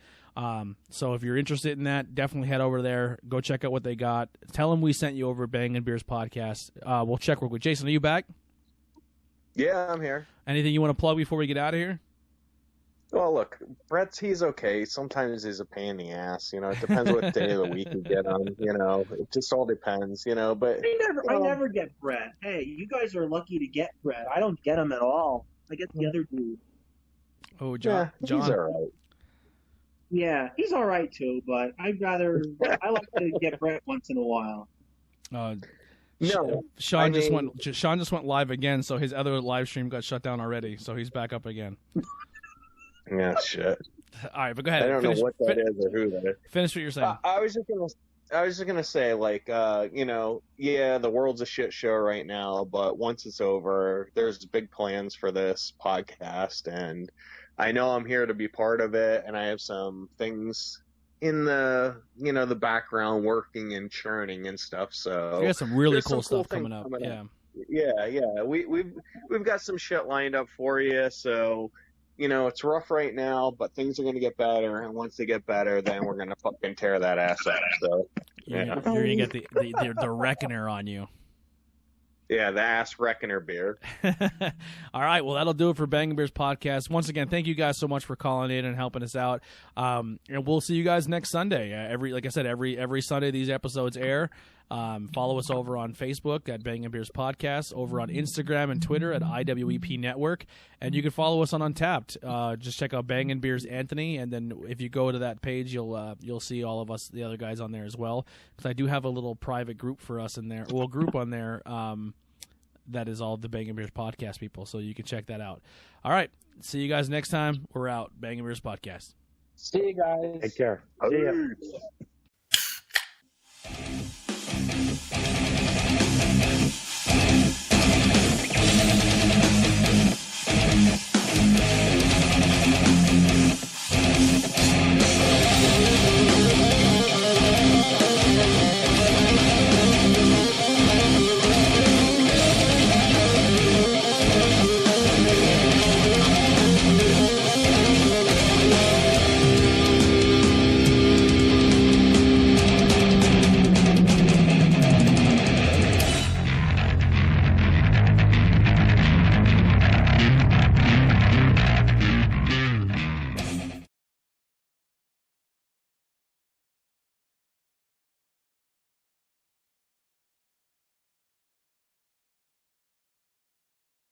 So if you're interested in that, definitely head over there. Go check out what they got. Tell them we sent you over at Bangin Beers Podcast. We'll check real quick. Jason, are you back? Yeah, I'm here. Anything you want to plug before we get out of here? Well, look, he's okay. Sometimes he's a pain in the ass. It depends what day of the week you get him. It just all depends. But I never get Brett. Hey, you guys are lucky to get Brett. I don't get him at all. I get the other dude. Oh, John. He's all right. Yeah, he's all right too, but I like to get Brett once in a while. Sean just went live again, so his other live stream got shut down already, so he's back up again. Yeah, shit. All right, but go ahead. I don't know what that is or who that is. Finish what you're saying. I was just gonna say, the world's a shit show right now, but once it's over, there's big plans for this podcast, and I know I'm here to be part of it, and I have some things in the the background working and churning and stuff. So we got some really cool stuff coming up. Yeah. We've got some shit lined up for you. So it's rough right now, but things are gonna get better, and once they get better, then we're gonna fucking tear that ass up. So you're gonna get the reckoner on you. Yeah, the Ass Reckoner beer. All right, well, that'll do it for Bangin Beers Podcast. Once again, thank you guys so much for calling in and helping us out. And we'll see you guys next Sunday. Like I said, every Sunday these episodes air. Follow us over on Facebook at Bangin Beers Podcast, over on Instagram and Twitter at IWEP Network, and you can follow us on Untappd. Just check out Bangin Beers Anthony, and then if you go to that page, you'll see all of us, the other guys on there as well. Because I do have a little private group for us in there, group on there that is all the Bangin Beers Podcast people, so you can check that out. All right, see you guys next time. We're out. Bangin Beers Podcast. See you guys. Take care. See ya.